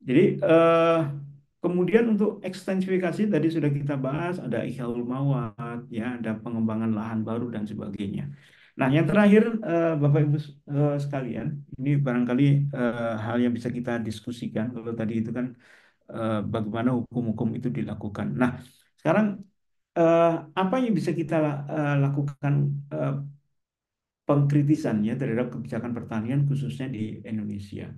Jadi kemudian untuk ekstensifikasi tadi sudah kita bahas, ada Ihyaul Mawad, ya, ada pengembangan lahan baru dan sebagainya. Nah, yang terakhir Bapak Ibu sekalian, ini barangkali hal yang bisa kita diskusikan. Kalau tadi itu kan bagaimana hukum-hukum itu dilakukan. Nah, sekarang eh, apa yang bisa kita lakukan eh, pengkritisannya terhadap kebijakan pertanian khususnya di Indonesia.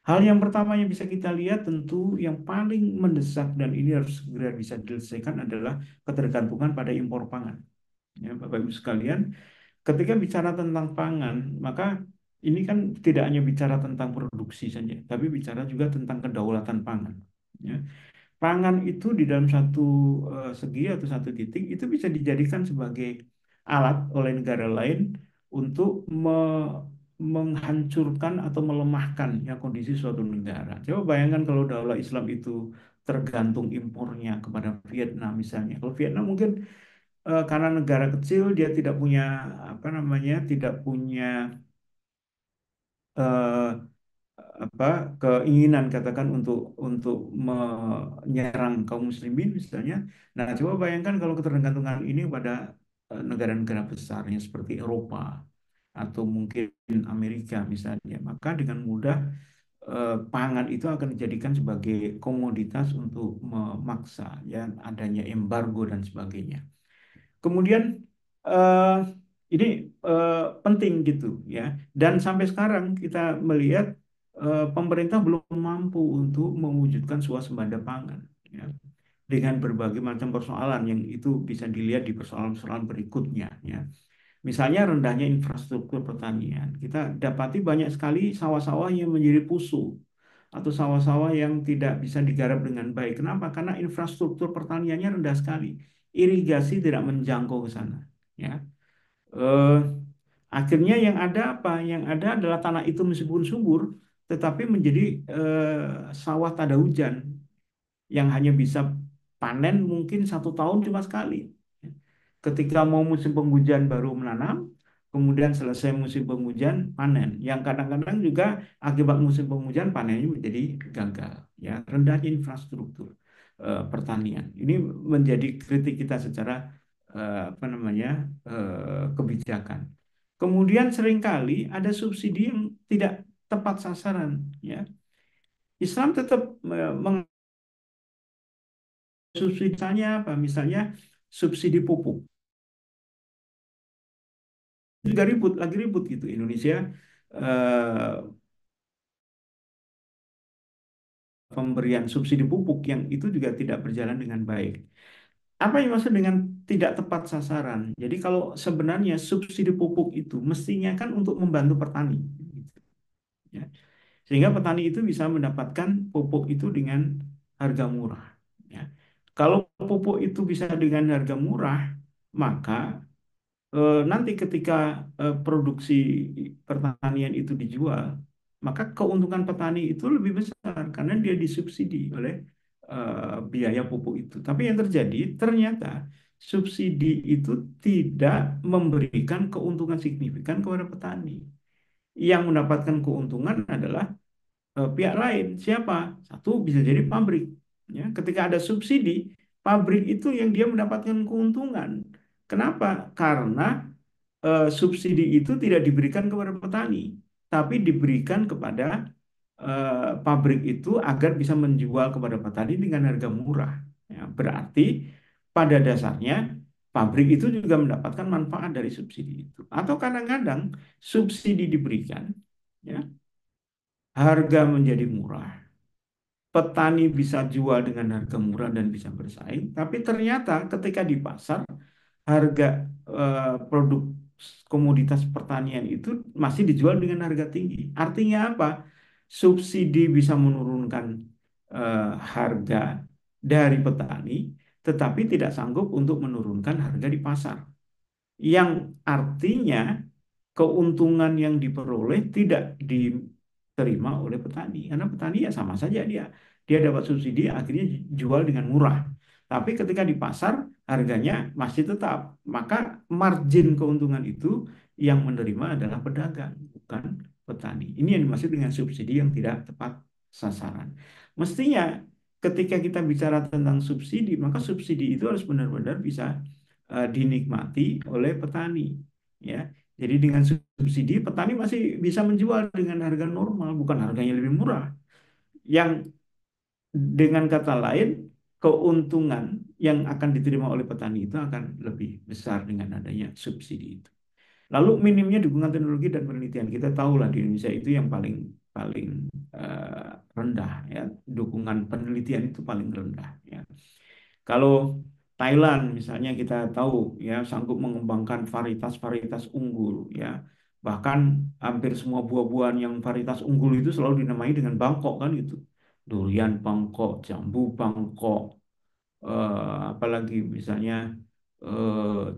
Hal yang pertama yang bisa kita lihat tentu yang paling mendesak dan ini harus segera bisa diselesaikan adalah ketergantungan pada impor pangan. Ya, Bapak Ibu sekalian, ketika bicara tentang pangan, maka ini kan tidak hanya bicara tentang produksi saja, tapi bicara juga tentang kedaulatan pangan. Ya. Pangan itu di dalam satu segi atau satu titik itu bisa dijadikan sebagai alat oleh negara lain untuk menghancurkan atau melemahkan ya kondisi suatu negara. Coba bayangkan kalau daulah Islam itu tergantung impornya kepada Vietnam misalnya. Kalau Vietnam mungkin karena negara kecil dia tidak punya apa namanya, tidak punya eh, apa keinginan katakan untuk menyerang kaum muslimin misalnya. Nah, coba bayangkan kalau ketergantungan ini pada negara-negara besarnya seperti Eropa atau mungkin Amerika misalnya, maka dengan mudah pangan itu akan dijadikan sebagai komoditas untuk memaksa ya adanya embargo dan sebagainya. Kemudian eh, ini penting gitu ya. Dan sampai sekarang kita melihat pemerintah belum mampu untuk mewujudkan swasembada pangan, ya, dengan berbagai macam persoalan yang itu bisa dilihat di persoalan-persoalan berikutnya, ya. Misalnya rendahnya infrastruktur pertanian. Kita dapati banyak sekali sawah-sawah yang menjadi pusuh atau sawah-sawah yang tidak bisa digarap dengan baik. Kenapa? Karena infrastruktur pertaniannya rendah sekali. Irigasi tidak menjangkau ke sana. Ya. Eh, Akhirnya yang ada apa? Yang ada adalah tanah itu meskipun subur, tetapi menjadi sawah tada hujan yang hanya bisa panen mungkin 1 tahun cuma sekali. Ketika mau musim penghujan baru menanam, kemudian selesai musim penghujan panen. Yang kadang-kadang juga akibat musim penghujan panennya menjadi gagal. Ya, rendahnya infrastruktur pertanian. Ini menjadi kritik kita secara apa namanya kebijakan. Kemudian seringkali ada subsidi yang tidak tepat sasaran. Ya, Islam tetap mensubsidinya apa? Misalnya subsidi pupuk. Juga ribut, lagi ribut gitu. Indonesia eh, pemberian subsidi pupuk yang itu juga tidak berjalan dengan baik. Apa yang maksud dengan tidak tepat sasaran? Jadi kalau sebenarnya subsidi pupuk itu mestinya kan untuk membantu petani, gitu, ya. Sehingga petani itu bisa mendapatkan pupuk itu dengan harga murah. Ya. Kalau pupuk itu bisa dengan harga murah, maka nanti ketika produksi pertanian itu dijual, maka keuntungan petani itu lebih besar karena dia disubsidi oleh biaya pupuk itu. Tapi yang terjadi ternyata subsidi itu tidak memberikan keuntungan signifikan kepada petani. Yang mendapatkan keuntungan adalah pihak lain. Siapa? Satu bisa jadi pabrik. Ya, ketika ada subsidi, pabrik itu yang dia mendapatkan keuntungan. Kenapa? Karena subsidi itu tidak diberikan kepada petani, tapi diberikan kepada pabrik itu agar bisa menjual kepada petani dengan harga murah. Ya, berarti pada dasarnya pabrik itu juga mendapatkan manfaat dari subsidi itu. Atau kadang-kadang subsidi diberikan, ya, harga menjadi murah, petani bisa jual dengan harga murah dan bisa bersaing, tapi ternyata ketika di pasar harga produk komoditas pertanian itu masih dijual dengan harga tinggi. Artinya apa? Subsidi bisa menurunkan eh, harga dari petani, tetapi tidak sanggup untuk menurunkan harga di pasar. Yang artinya keuntungan yang diperoleh tidak diterima oleh petani karena petani ya sama saja dia dia dapat subsidi akhirnya jual dengan murah, tapi ketika di pasar harganya masih tetap, maka margin keuntungan itu yang menerima adalah pedagang bukan petani. Ini yang dimaksud dengan subsidi yang tidak tepat sasaran. Mestinya ketika kita bicara tentang subsidi, maka subsidi itu harus benar-benar bisa dinikmati oleh petani, ya. Jadi dengan subsidi petani masih bisa menjual dengan harga normal, bukan harganya lebih murah. Yang dengan kata lain, keuntungan yang akan diterima oleh petani itu akan lebih besar dengan adanya subsidi itu. Lalu minimnya dukungan teknologi dan penelitian. Kita tahulah di Indonesia itu yang paling paling rendah, ya. Dukungan penelitian itu paling rendah, ya. Kalau Thailand misalnya kita tahu, ya, sanggup mengembangkan varietas-varietas unggul, ya. Bahkan hampir semua buah-buahan yang varietas unggul itu selalu dinamai dengan Bangkok kan gitu. Durian Bangkok, jambu Bangkok, apalagi misalnya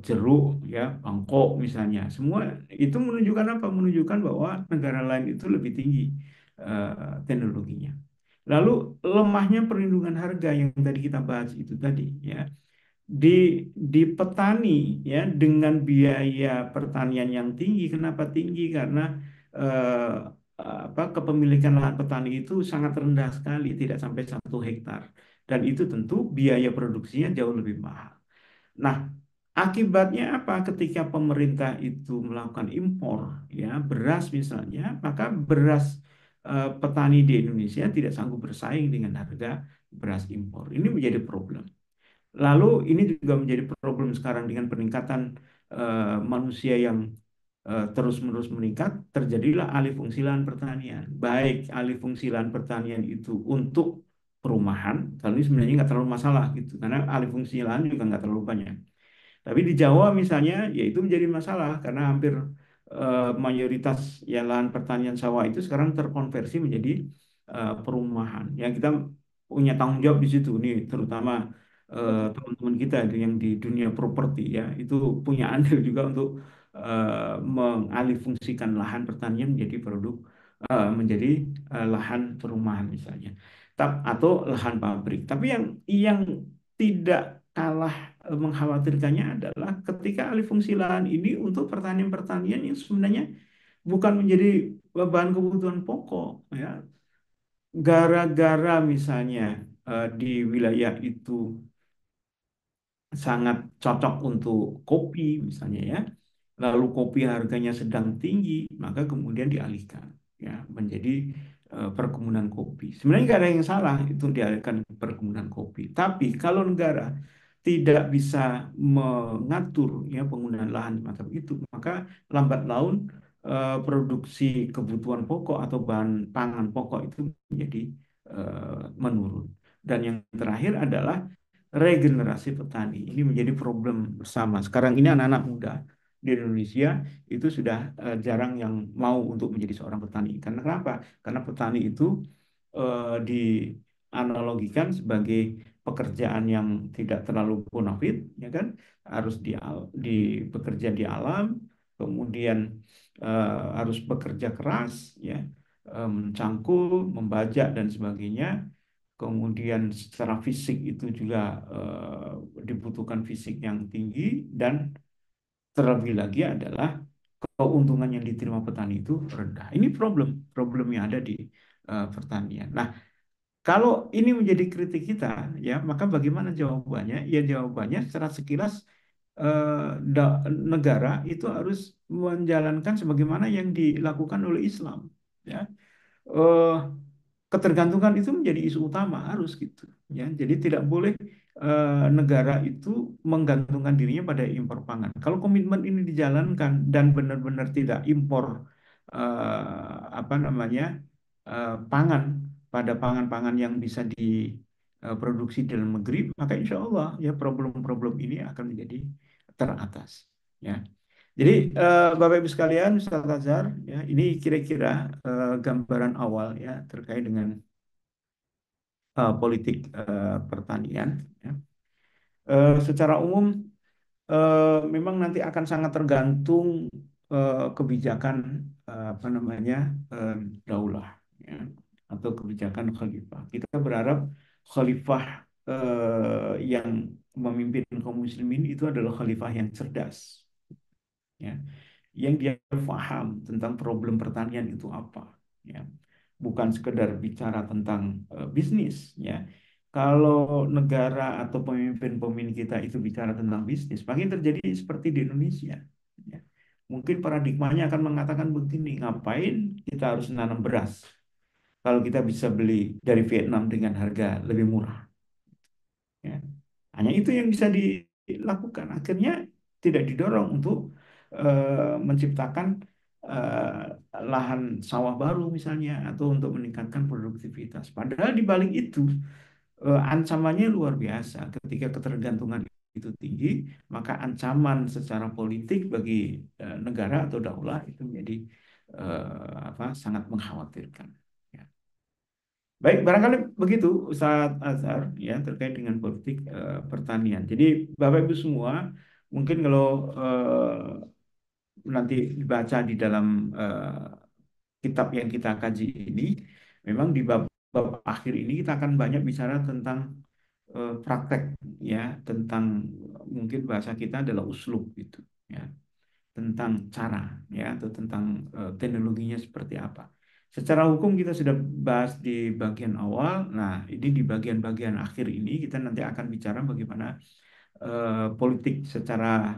jeruk, ya, Bangkok misalnya. Semua itu menunjukkan apa? Menunjukkan bahwa negara lain itu lebih tinggi teknologinya. Lalu lemahnya perlindungan harga yang tadi kita bahas itu tadi, ya, di petani, ya, dengan biaya pertanian yang tinggi. Kenapa tinggi? Karena eh, kepemilikan lahan petani itu sangat rendah sekali, tidak sampai 1 hektar, dan itu tentu biaya produksinya jauh lebih mahal. Nah, akibatnya apa? Ketika pemerintah itu melakukan impor, ya, beras misalnya, maka beras petani di Indonesia tidak sanggup bersaing dengan harga beras impor. Ini menjadi problem. Lalu ini juga menjadi problem sekarang dengan peningkatan manusia yang terus-menerus meningkat, terjadilah alih fungsi lahan pertanian. Baik alih fungsi lahan pertanian itu untuk perumahan, kalau ini sebenarnya nggak terlalu masalah gitu, karena alih fungsi lahan juga nggak terlalu banyak. Tapi di Jawa misalnya, ya itu menjadi masalah karena hampir mayoritas ya lahan pertanian sawah itu sekarang terkonversi menjadi perumahan. Yang kita punya tanggung jawab di situ nih, terutama teman-teman kita itu yang di dunia properti, ya, itu punya andil juga untuk mengalihfungsikan lahan pertanian menjadi produk menjadi lahan perumahan misalnya, atau lahan pabrik. Tapi yang tidak kalah mengkhawatirkannya adalah ketika alih fungsi lahan ini untuk pertanian-pertanian yang sebenarnya bukan menjadi bahan kebutuhan pokok, ya. Gara-gara misalnya di wilayah itu sangat cocok untuk kopi misalnya, ya. Lalu kopi harganya sedang tinggi, maka kemudian dialihkan, ya, menjadi perkebunan kopi. Sebenarnya nggak ada yang salah itu dialihkan ke perkebunan kopi. Tapi kalau negara tidak bisa mengatur, ya, penggunaan lahan semacam itu, maka lambat laun produksi kebutuhan pokok atau bahan pangan pokok itu menjadi menurun. Dan yang terakhir adalah regenerasi petani. Ini menjadi problem bersama. Sekarang ini anak-anak muda di Indonesia itu sudah jarang yang mau untuk menjadi seorang petani. Karena kenapa? Karena petani itu dianalogikan sebagai pekerjaan yang tidak terlalu bonafit, ya kan? Harus di bekerja di alam, kemudian harus bekerja keras, ya, mencangkul, membajak dan sebagainya. Kemudian secara fisik itu juga dibutuhkan fisik yang tinggi, dan terlebih lagi adalah keuntungan yang diterima petani itu rendah. Ini problem yang ada di pertanian. Nah, kalau ini menjadi kritik kita, ya, maka bagaimana jawabannya? Ya, jawabannya secara sekilas negara itu harus menjalankan sebagaimana yang dilakukan oleh Islam, ya. ketergantungan itu menjadi isu utama harus gitu ya. Jadi tidak boleh negara itu menggantungkan dirinya pada impor pangan. Kalau komitmen ini dijalankan dan benar-benar tidak impor apa namanya pangan pada pangan-pangan yang bisa diproduksi dalam negeri, maka insya Allah ya problem-problem ini akan menjadi teratas. Ya. Jadi Bapak Ibu sekalian, Ustaz Azhar, ya ini kira-kira gambaran awal ya terkait dengan politik pertanian. Ya. Secara umum memang nanti akan sangat tergantung kebijakan apa namanya eh, daulah ya, atau kebijakan khalifah. Kita berharap khalifah yang memimpin kaum muslimin itu adalah khalifah yang cerdas, ya, yang dia paham tentang problem pertanian itu apa, ya, bukan sekedar bicara tentang bisnis, ya. Kalau negara atau pemimpin-pemimpin kita itu bicara tentang bisnis, makin terjadi seperti di Indonesia, ya. Mungkin paradigmanya akan mengatakan begini, ngapain kita harus nanam beras kalau kita bisa beli dari Vietnam dengan harga lebih murah, ya. Hanya itu yang bisa dilakukan. Akhirnya tidak didorong untuk menciptakan lahan sawah baru misalnya atau untuk meningkatkan produktivitas. Padahal di balik itu ancamannya luar biasa. Ketika ketergantungan itu tinggi, maka ancaman secara politik bagi negara atau daulah itu menjadi apa sangat mengkhawatirkan. Ya. Baik, barangkali begitu Ustadz Azhar ya terkait dengan politik pertanian. Jadi Bapak Ibu semua mungkin kalau nanti dibaca di dalam kitab yang kita kaji ini, memang di bab akhir ini kita akan banyak bicara tentang praktek ya, tentang mungkin bahasa kita adalah uslub gitu ya, tentang cara ya atau tentang teknologinya seperti apa. Secara hukum kita sudah bahas di bagian awal. Nah, ini di bagian-bagian akhir ini kita nanti akan bicara bagaimana politik secara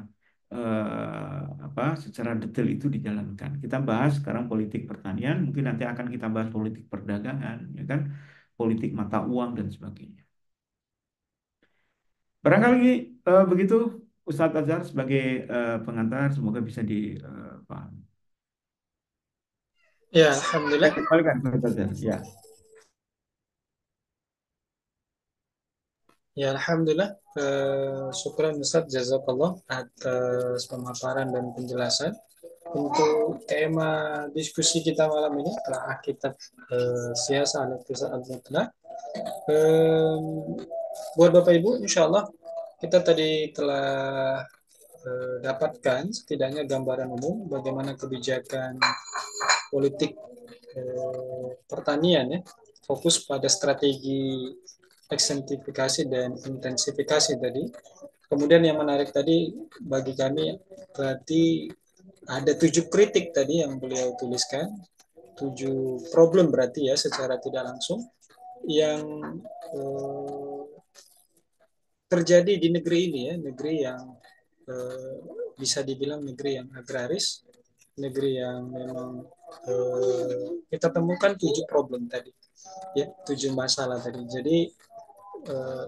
apa secara detail itu dijalankan. Kita bahas sekarang politik pertanian, mungkin nanti akan kita bahas politik perdagangan, ya kan, politik mata uang dan sebagainya. Barangkali begitu Ustadz Azhar sebagai pengantar, semoga bisa dipahami. Ya, Alhamdulillah. Kembalikan ke Ustadz Azhar. Ya. Ya, Alhamdulillah. Syukran Ustaz, jazakallah atas pemaparan dan penjelasan. Untuk tema diskusi kita malam ini adalah kitab Siasa al-Iqtisad al-Mutla. Buat Bapak Ibu, insya Allah kita tadi telah dapatkan setidaknya gambaran umum bagaimana kebijakan politik pertanian ya, fokus pada strategi ekstensifikasi dan intensifikasi tadi. Kemudian yang menarik tadi bagi kami berarti ada 7 kritik tadi yang beliau tuliskan, 7 problem berarti ya secara tidak langsung yang eh, terjadi di negeri ini ya, negeri yang eh, bisa dibilang negeri yang agraris, negeri yang memang kita temukan 7 problem tadi, ya 7 masalah tadi. Jadi eh,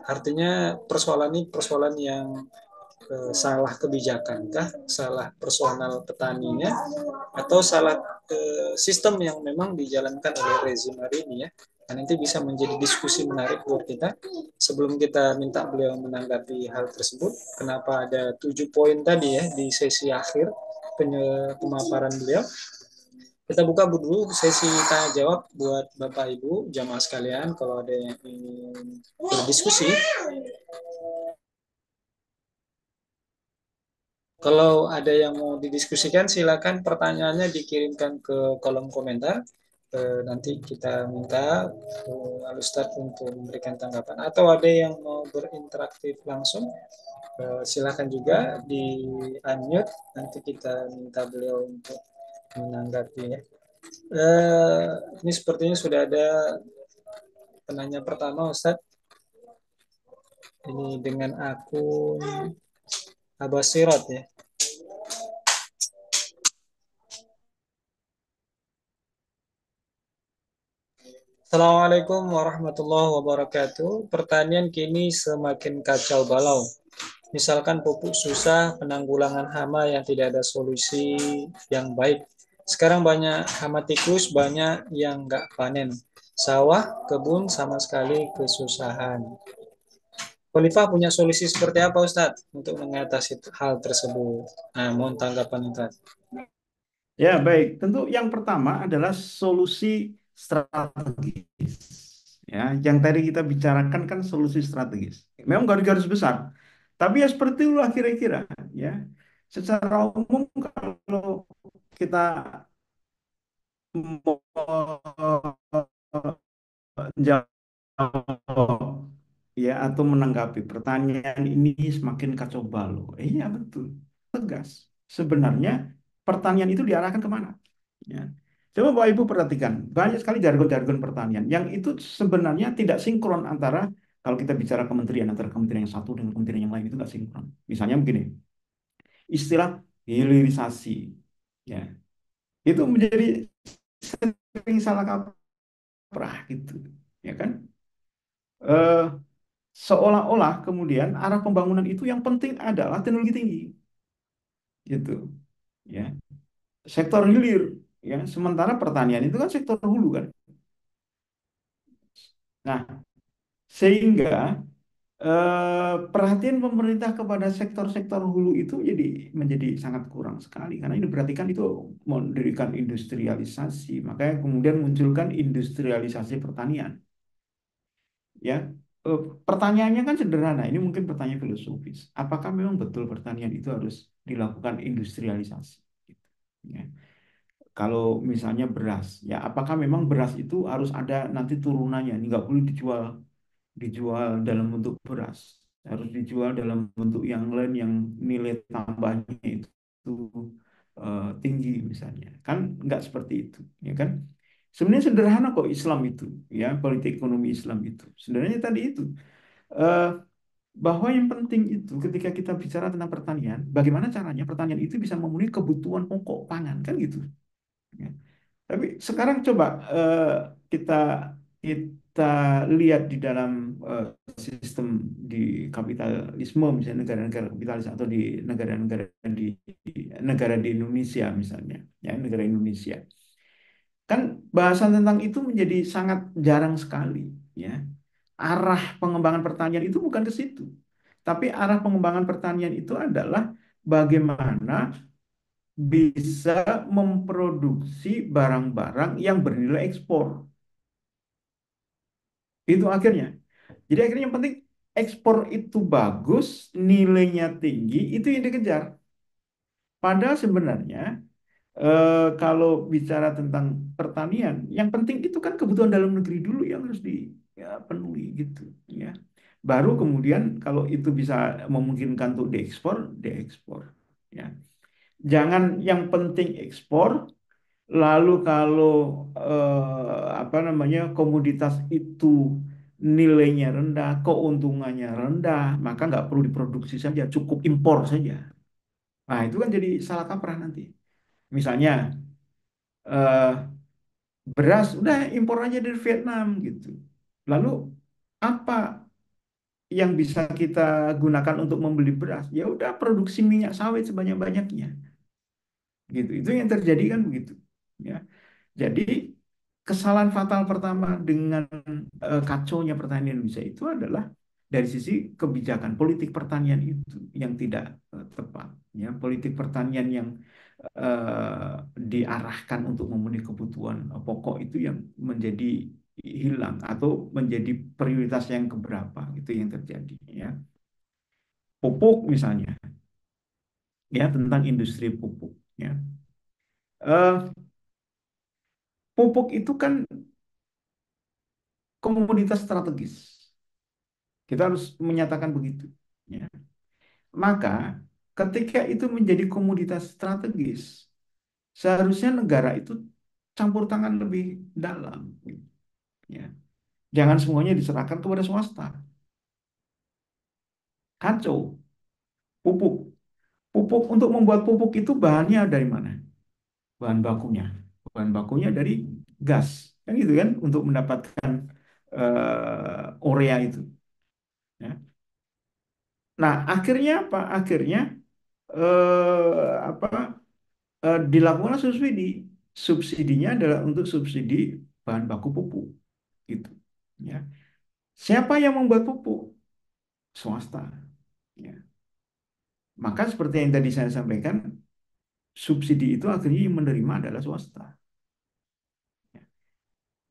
artinya persoalan ini persoalan yang salah kebijakan kah, salah personal petaninya, atau salah sistem yang memang dijalankan oleh rezim hari ini ya. Dan nanti bisa menjadi diskusi menarik buat kita. Sebelum kita minta beliau menanggapi hal tersebut, kenapa ada 7 poin tadi ya di sesi akhir pemaparan beliau. Kita buka dulu sesi tanya jawab buat Bapak Ibu jamaah sekalian kalau ada yang ingin berdiskusi. Kalau ada yang mau didiskusikan, silakan pertanyaannya dikirimkan ke kolom komentar. Nanti kita minta Alustad untuk memberikan tanggapan. Atau ada yang mau berinteraktif langsung, silakan juga di unmute. Nanti kita minta beliau untuk menanggapinya. Ini sepertinya sudah ada penanya pertama, Ustadz. Ini dengan akun Abasirot ya. Assalamualaikum warahmatullahi wabarakatuh. Pertanian kini semakin kacau balau. Misalkan pupuk susah, penanggulangan hama yang tidak ada solusi yang baik. Sekarang banyak hama tikus, banyak yang nggak panen. Sawah, kebun sama sekali kesusahan. Khalifah punya solusi seperti apa Ustadz untuk mengatasi hal tersebut? Nah, mohon tanggapan Ustadz. Ya, baik. Tentu yang pertama adalah solusi strategis. Ya, yang tadi kita bicarakan kan solusi strategis. Memang garis-garis besar, tapi ya seperti itulah kira-kira. Ya, secara umum kalau kita mau jawab ya atau menanggapi pertanyaan ini semakin kacau balau. Iya betul, tegas. Sebenarnya pertanian itu diarahkan kemana? Ya. Coba Bapak Ibu perhatikan, banyak sekali jargon-jargon pertanian yang itu sebenarnya tidak sinkron antara kalau kita bicara kementerian antara kementerian yang satu dengan kementerian yang lain itu nggak sinkron. Misalnya begini, istilah hilirisasi, ya itu menjadi sering salah kaprah gitu, ya kan? Eh, Seolah-olah kemudian arah pembangunan itu yang penting adalah teknologi tinggi, gitu, ya. Sektor hilir, ya. Sementara pertanian itu kan sektor hulu kan. Nah, sehingga perhatian pemerintah kepada sektor-sektor hulu itu menjadi sangat kurang sekali karena ini diperhatikan itu mendirikan industrialisasi, makanya kemudian munculkan industrialisasi pertanian, ya. Eh, Pertanyaannya kan sederhana, ini mungkin pertanyaan filosofis. Apakah memang betul pertanian itu harus dilakukan industrialisasi? Gitu, ya. Kalau misalnya beras, ya apakah memang beras itu harus ada nanti turunannya? Ini nggak boleh dijual dijual dalam bentuk beras, harus dijual dalam bentuk yang lain yang nilai tambahnya itu tinggi misalnya. Kan nggak seperti itu, ya kan? Sebenarnya sederhana kok Islam itu, ya politik ekonomi Islam itu. Sebenarnya tadi itu eh, bahwa yang penting itu ketika kita bicara tentang pertanian, bagaimana caranya pertanian itu bisa memenuhi kebutuhan pokok pangan kan gitu. Ya. Tapi sekarang coba kita kita lihat di dalam eh, sistem di kapitalisme misalnya negara-negara kapitalis atau di negara-negara di Indonesia misalnya, ya negara Indonesia. Kan bahasan tentang itu menjadi sangat jarang sekali, ya. Arah pengembangan pertanian itu bukan ke situ. Tapi arah pengembangan pertanian itu adalah bagaimana bisa memproduksi barang-barang yang bernilai ekspor. Itu akhirnya. Jadi akhirnya yang penting ekspor itu bagus, nilainya tinggi, itu yang dikejar. Padahal sebenarnya kalau bicara tentang pertanian, yang penting itu kan kebutuhan dalam negeri dulu yang harus dipenuhi gitu, ya. Baru kemudian kalau itu bisa memungkinkan untuk diekspor, ya. Jangan yang penting ekspor. Lalu kalau apa namanya komoditas itu nilainya rendah, keuntungannya rendah, maka nggak perlu diproduksi saja, cukup impor saja. Nah, itu kan jadi salah kaprah nanti. Misalnya eh, beras udah impor aja dari Vietnam gitu. Lalu apa yang bisa kita gunakan untuk membeli beras? Ya udah produksi minyak sawit sebanyak-banyaknya. Gitu. Itu yang terjadi kan begitu. Ya. Jadi kesalahan fatal pertama dengan kacaunya pertanian Indonesia itu adalah dari sisi kebijakan politik pertanian itu yang tidak tepat, ya politik pertanian yang diarahkan untuk memenuhi kebutuhan pokok itu yang menjadi hilang atau menjadi prioritas yang keberapa itu yang terjadi, ya. Pupuk misalnya, ya tentang industri pupuk, ya. Eh, Pupuk itu kan komoditas strategis. Kita harus menyatakan begitu. Ya. Maka ketika itu menjadi komoditas strategis, seharusnya negara itu campur tangan lebih dalam. Ya. Jangan semuanya diserahkan kepada swasta. Kacau. Pupuk. Pupuk untuk membuat pupuk itu bahannya dari mana? Bahan bakunya. Bahan bakunya dari gas. kan gitu kan, untuk mendapatkan urea itu. Ya. Nah, akhirnya apa? Akhirnya apa? Dilakukan subsidi. Subsidinya adalah untuk subsidi bahan baku pupuk, gitu. Ya. Siapa yang membuat pupuk? Swasta. Ya. Maka seperti yang tadi saya sampaikan, subsidi itu akhirnya yang menerima adalah swasta.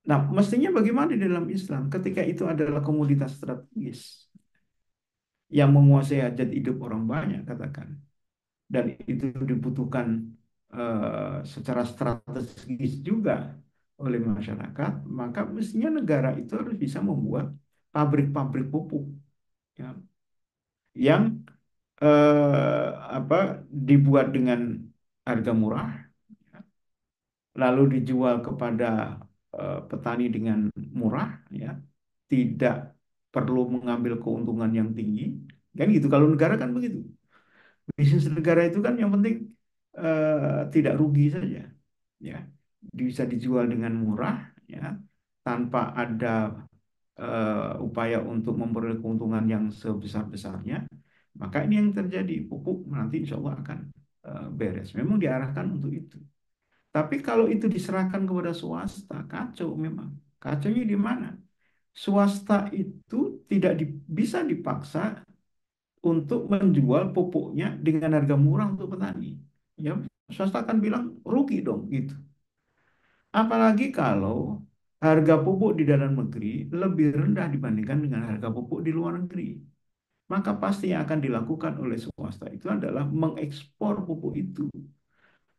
Nah, mestinya bagaimana di dalam Islam ketika itu adalah komoditas strategis yang menguasai hajat hidup orang banyak, katakan, dan itu dibutuhkan secara strategis juga oleh masyarakat, maka mestinya negara itu harus bisa membuat pabrik-pabrik pupuk, ya, yang apa, dibuat dengan harga murah, ya, lalu dijual kepada petani dengan murah, ya, tidak perlu mengambil keuntungan yang tinggi, kan gitu. Kalau negara kan begitu. Bisnis negara itu kan yang penting tidak rugi saja, ya, bisa dijual dengan murah, ya, tanpa ada upaya untuk memperoleh keuntungan yang sebesar-besarnya. Maka ini yang terjadi, pupuk nanti insya Allah akan beres. Memang diarahkan untuk itu. Tapi kalau itu diserahkan kepada swasta, kacau memang. Kacaunya di mana? Swasta itu tidak bisa dipaksa untuk menjual pupuknya dengan harga murah untuk petani. Ya, swasta akan bilang rugi dong gitu. Apalagi kalau harga pupuk di dalam negeri lebih rendah dibandingkan dengan harga pupuk di luar negeri. Maka pasti yang akan dilakukan oleh swasta itu adalah mengekspor pupuk itu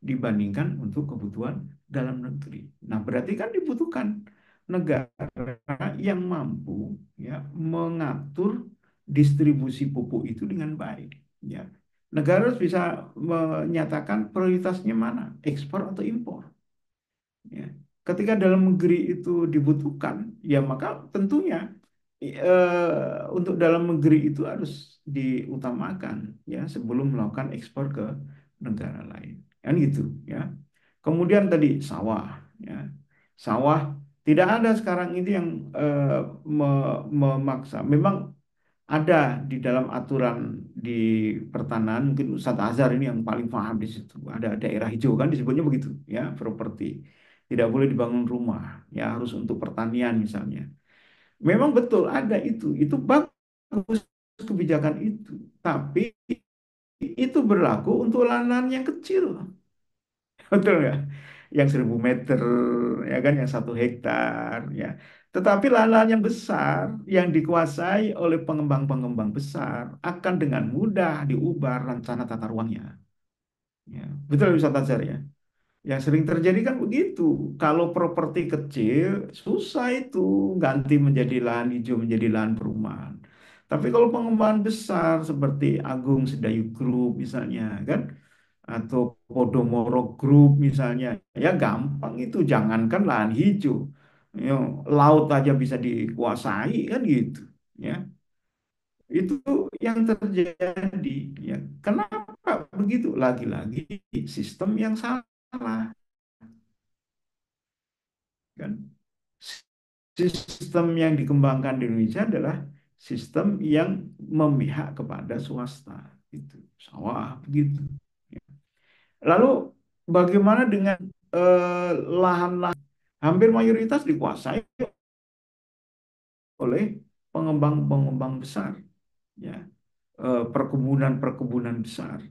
dibandingkan untuk kebutuhan dalam negeri. Nah, berarti kan dibutuhkan negara yang mampu, ya, mengatur distribusi pupuk itu dengan baik. Ya. Negara harus bisa menyatakan prioritasnya mana, ekspor atau impor. Ya. Ketika dalam negeri itu dibutuhkan, ya maka tentunya untuk dalam negeri itu harus diutamakan, ya, sebelum melakukan ekspor ke negara lain. Kan gitu, ya. Kemudian tadi sawah, ya. Sawah tidak ada sekarang ini yang memaksa. Memang ada di dalam aturan di pertanahan, mungkin Ustadz Azhar ini yang paling paham di situ. Ada daerah hijau kan disebutnya begitu, ya, properti. Tidak boleh dibangun rumah, ya, harus untuk pertanian misalnya. Memang betul ada itu. Itu bagus kebijakan itu. Tapi itu berlaku untuk lahan-lahan yang kecil. Betul ya? Yang 1.000 meter, ya kan, yang 1 hektar, ya. Tetapi lahan-lahan yang besar, yang dikuasai oleh pengembang-pengembang besar, akan dengan mudah diubah rencana tata ruangnya. Ya. Betul Ustaz Azhar ya? Yang sering terjadi kan begitu. Kalau properti kecil, susah itu ganti menjadi lahan hijau, menjadi lahan perumahan. Tapi kalau pengembangan besar seperti Agung Sedayu Group misalnya, kan, atau Podomoro Group misalnya, ya gampang itu. Jangankan lahan hijau, ya, laut aja bisa dikuasai kan gitu. Ya, itu yang terjadi. Ya, kenapa begitu? Lagi-lagi sistem yang salah, kan. Sistem yang dikembangkan di Indonesia adalah sistem yang memihak kepada swasta, itu sawah begitu. Lalu bagaimana dengan lahan-lahan, hampir mayoritas dikuasai oleh pengembang-pengembang besar, ya. Perkebunan-perkebunan besar,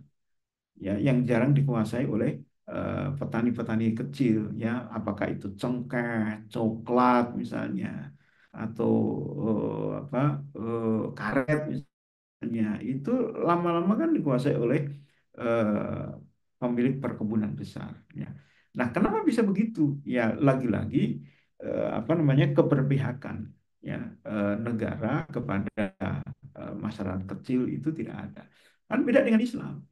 ya, yang jarang dikuasai oleh petani-petani kecil, ya, apakah itu cengkeh, coklat misalnya, atau apa, karet misalnya, itu lama-lama kan dikuasai oleh eh, pemilik perkebunan besar, ya. Nah, kenapa bisa begitu? Ya, lagi-lagi apa namanya, keberpihakan, ya, negara kepada masyarakat kecil itu tidak ada. Kan beda dengan Islam.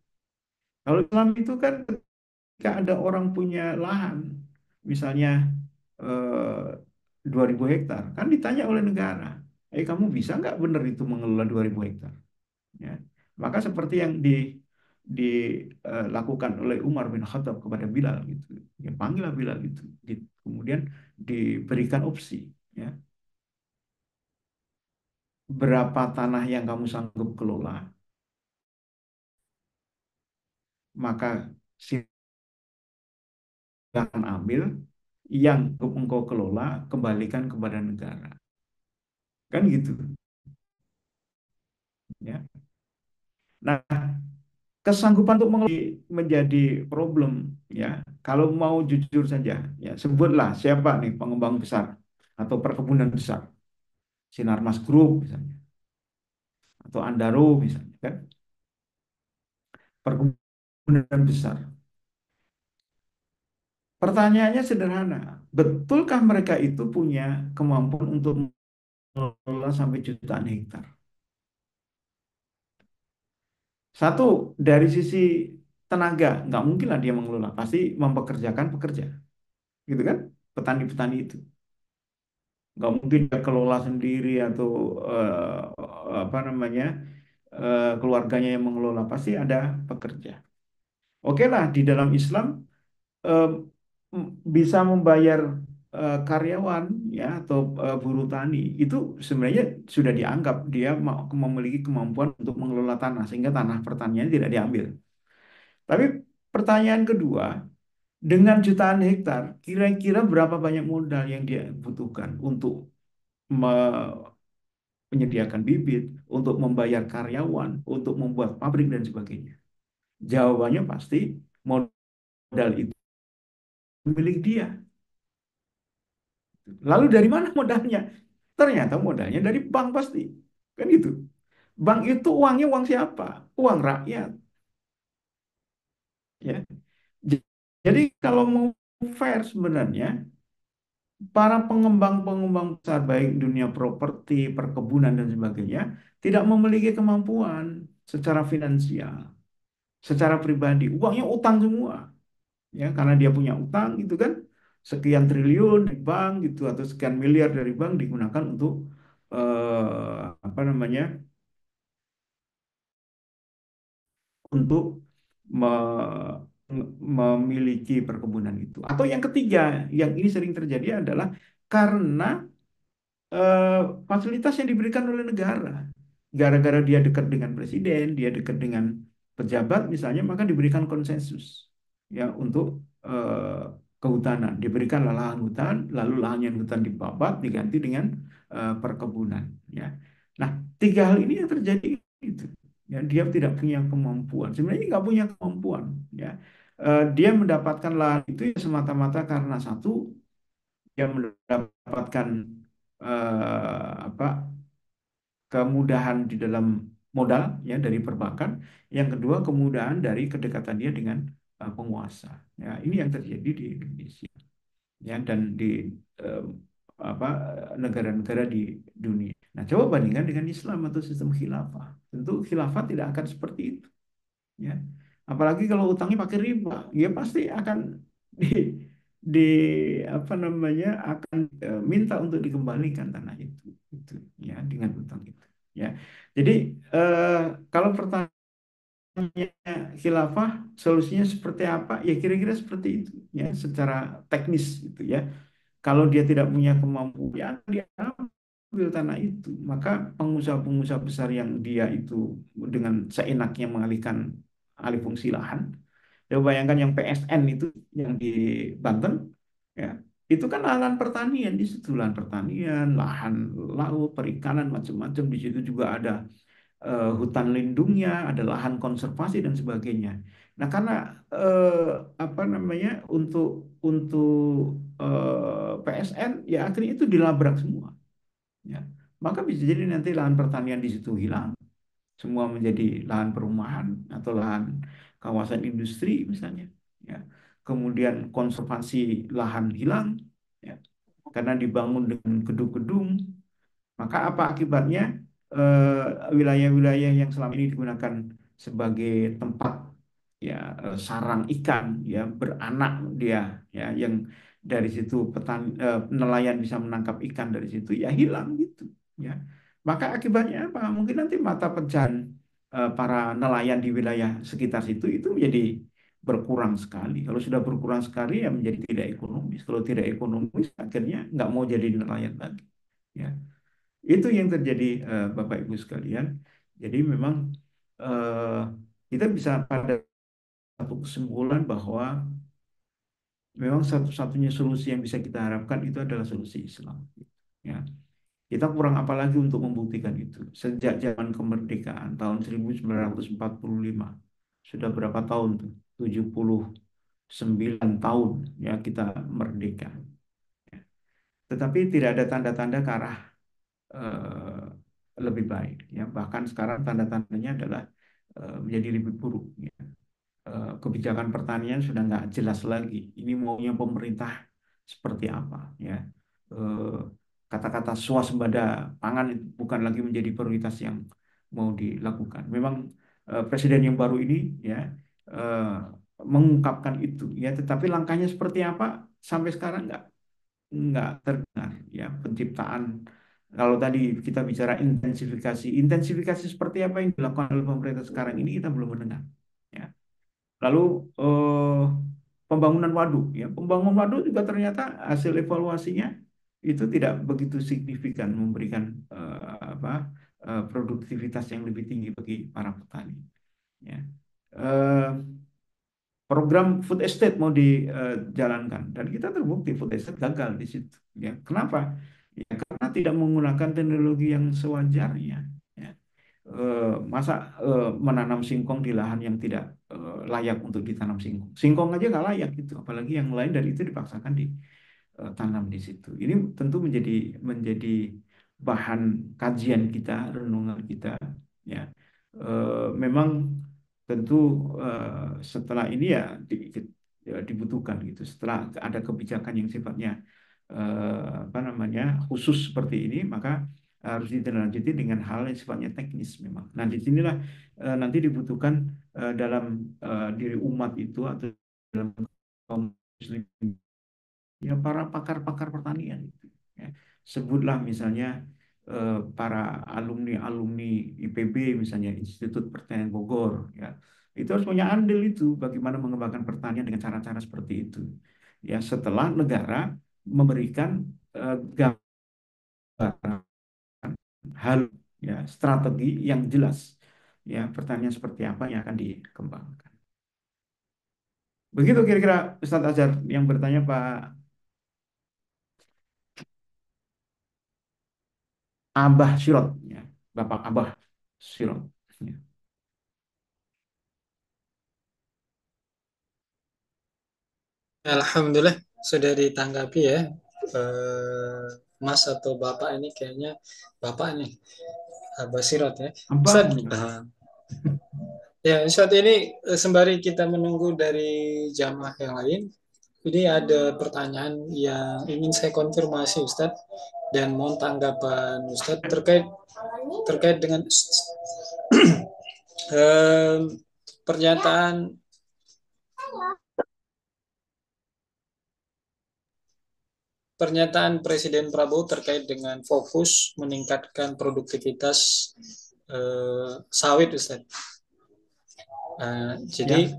Kalau Islam itu kan ketika ada orang punya lahan, misalnya eh, 2.000 hektar, kan ditanya oleh negara, kamu bisa nggak benar itu mengelola 2.000 hektar? Ya. Maka seperti yang dilakukan oleh Umar bin Khattab kepada Bilal gitu. Ya, panggillah Bilal itu. Kemudian diberikan opsi, ya, berapa tanah yang kamu sanggup kelola, maka silakan ambil, yang engkau kelola kembalikan kepada negara. Kan gitu, ya. Nah, kesanggupan untuk menjadi problem, ya. Kalau mau jujur saja, ya, sebutlah siapa nih pengembang besar atau perkebunan besar, Sinarmas Group misalnya, atau Andaro misalnya, kan, perkebunan besar. Pertanyaannya sederhana, betulkah mereka itu punya kemampuan untuk mengelola sampai jutaan hektar? Satu, dari sisi tenaga, nggak mungkin lah dia mengelola, pasti mempekerjakan pekerja, gitu kan? Petani-petani itu nggak mungkin dia kelola sendiri atau apa namanya, keluarganya yang mengelola, pasti ada pekerja. Oke lah, di dalam Islam eh, bisa membayar karyawan, ya, atau buruh tani itu sebenarnya sudah dianggap dia memiliki kemampuan untuk mengelola tanah sehingga tanah pertanian tidak diambil. Tapi pertanyaan kedua, dengan jutaan hektar, kira-kira berapa banyak modal yang dia butuhkan untuk menyediakan bibit, untuk membayar karyawan, untuk membuat pabrik dan sebagainya? Jawabannya pasti modal itu milik dia. Lalu dari mana modalnya? Ternyata modalnya dari bank pasti. Kan gitu. Bank itu uangnya uang siapa? Uang rakyat. Ya. Jadi kalau mau fair sebenarnya, para pengembang-pengembang besar baik dunia properti, perkebunan dan sebagainya tidak memiliki kemampuan secara finansial, secara pribadi. Uangnya utang semua, ya, karena dia punya utang gitu kan, sekian triliun di bank gitu atau sekian miliar dari bank digunakan untuk apa namanya, untuk me- memiliki perkebunan itu. Atau yang ketiga, yang ini sering terjadi adalah karena eh, fasilitas yang diberikan oleh negara. Gara-gara dia dekat dengan presiden, dia dekat dengan pejabat misalnya, maka diberikan konsensus, ya, untuk eh, kehutanan. Diberikan lahan hutan, lalu lahan yang hutan dibabat diganti dengan perkebunan. Ya. Nah, tiga hal ini yang terjadi itu. Ya, dia tidak punya kemampuan. Sebenarnya nggak punya kemampuan. Ya. Dia mendapatkan lahan itu ya semata-mata karena satu, dia mendapatkan apa, kemudahan di dalam modal, ya, dari perbankan. Yang kedua, kemudahan dari kedekatan dia dengan penguasa. Ya, ini yang terjadi di Indonesia, ya, dan di eh, apa, negara-negara di dunia. Nah, coba bandingkan dengan Islam atau sistem khilafah. Tentu khilafah tidak akan seperti itu, ya. Apalagi kalau utangnya pakai riba, ya pasti akan di, di apa namanya, akan minta untuk dikembalikan tanah itu, ya, dengan utang itu, ya. Jadi eh, kalau pertanyaannya khilafah solusinya seperti apa, ya kira-kira seperti itu, ya, secara teknis itu, ya. Kalau dia tidak punya kemampuan, dia ambil tanah itu, maka pengusaha-pengusaha besar yang dia itu dengan seenaknya mengalihkan alih fungsi lahan. Ya, bayangkan yang PSN itu yang di Banten, ya, itu kan lahan pertanian, di situ lahan pertanian, lahan laut, perikanan, macam-macam. Di situ juga ada hutan lindungnya, ada lahan konservasi dan sebagainya. Nah, karena apa namanya, untuk PSN, ya akhirnya itu dilabrak semua, ya. Maka bisa jadi nanti lahan pertanian di situ hilang, semua menjadi lahan perumahan atau lahan kawasan industri misalnya, ya. Kemudian konservasi lahan hilang, ya, karena dibangun dengan gedung-gedung. Maka apa akibatnya? Wilayah-wilayah yang selama ini digunakan sebagai tempat, ya, sarang ikan, ya, beranak dia, ya, yang dari situ nelayan bisa menangkap ikan dari situ, ya hilang gitu, ya. Maka akibatnya apa? Mungkin nanti mata pencaharian para nelayan di wilayah sekitar situ itu menjadi berkurang sekali. Kalau sudah berkurang sekali ya menjadi tidak ekonomis. Kalau tidak ekonomis akhirnya nggak mau jadi nelayan lagi. Ya, itu yang terjadi Bapak Ibu sekalian. Jadi memang eh, kita bisa pada satu kesimpulan bahwa memang satu-satunya solusi yang bisa kita harapkan itu adalah solusi Islam. Ya, kita kurang apa lagi untuk membuktikan itu. Sejak zaman kemerdekaan tahun 1945 sudah berapa tahun tuh? 79 tahun ya kita merdeka. Tetapi tidak ada tanda-tanda ke arah eh, lebih baik ya. Bahkan sekarang tanda-tandanya adalah menjadi lebih buruk ya. Kebijakan pertanian sudah nggak jelas lagi. Ini maunya pemerintah seperti apa ya. Eh, Kata-kata swasembada pangan itu bukan lagi menjadi prioritas yang mau dilakukan. Memang presiden yang baru ini ya eh, mengungkapkan itu ya, tetapi langkahnya seperti apa sampai sekarang nggak terdengar ya. Penciptaan, kalau tadi kita bicara intensifikasi, intensifikasi seperti apa yang dilakukan oleh pemerintah sekarang ini kita belum mendengar ya. Lalu eh, pembangunan waduk ya, pembangunan waduk juga ternyata hasil evaluasinya itu tidak begitu signifikan memberikan produktivitas yang lebih tinggi bagi para petani ya. Eh, Program food estate mau dijalankan dan kita terbukti food estate gagal di situ ya. Kenapa? Ya karena tidak menggunakan teknologi yang sewajarnya ya. Masa menanam singkong di lahan yang tidak layak untuk ditanam singkong. Singkong aja nggak layak gitu, apalagi yang lain dari itu dipaksakan ditanam di situ. Ini tentu menjadi bahan kajian kita, renungan kita. Ya, memang tentu setelah ini ya ya dibutuhkan gitu. Setelah ada kebijakan yang sifatnya apa namanya khusus seperti ini, maka harus ditindaklanjuti dengan hal yang sifatnya teknis memang. Nah, di sinilah nanti dibutuhkan dalam diri umat itu atau dalam kaum muslim ya para pakar-pakar pertanian gitu, ya. Sebutlah misalnya para alumni-alumni IPB misalnya Institut Pertanian Bogor ya. Itu harus punya andil itu bagaimana mengembangkan pertanian dengan cara-cara seperti itu. Ya, setelah negara memberikan gambaran hal ya strategi yang jelas ya pertanian seperti apa yang akan dikembangkan. Begitu kira-kira Ustadz Azhar yang bertanya Pak Abah Sirot ya, Bapak Abah Sirot. Ya. Alhamdulillah sudah ditanggapi ya, eh, Mas atau Bapak ini kayaknya Bapak nih, Abah Sirot ya. Abah Ustaz, gitu. ya saat ini sembari kita menunggu dari jamaah yang lain, ini ada pertanyaan yang ingin saya konfirmasi Ustadz dan mohon tanggapan Ustadz terkait terkait dengan em, pernyataan pernyataan Presiden Prabowo terkait dengan fokus meningkatkan produktivitas sawit Ustadz. Jadi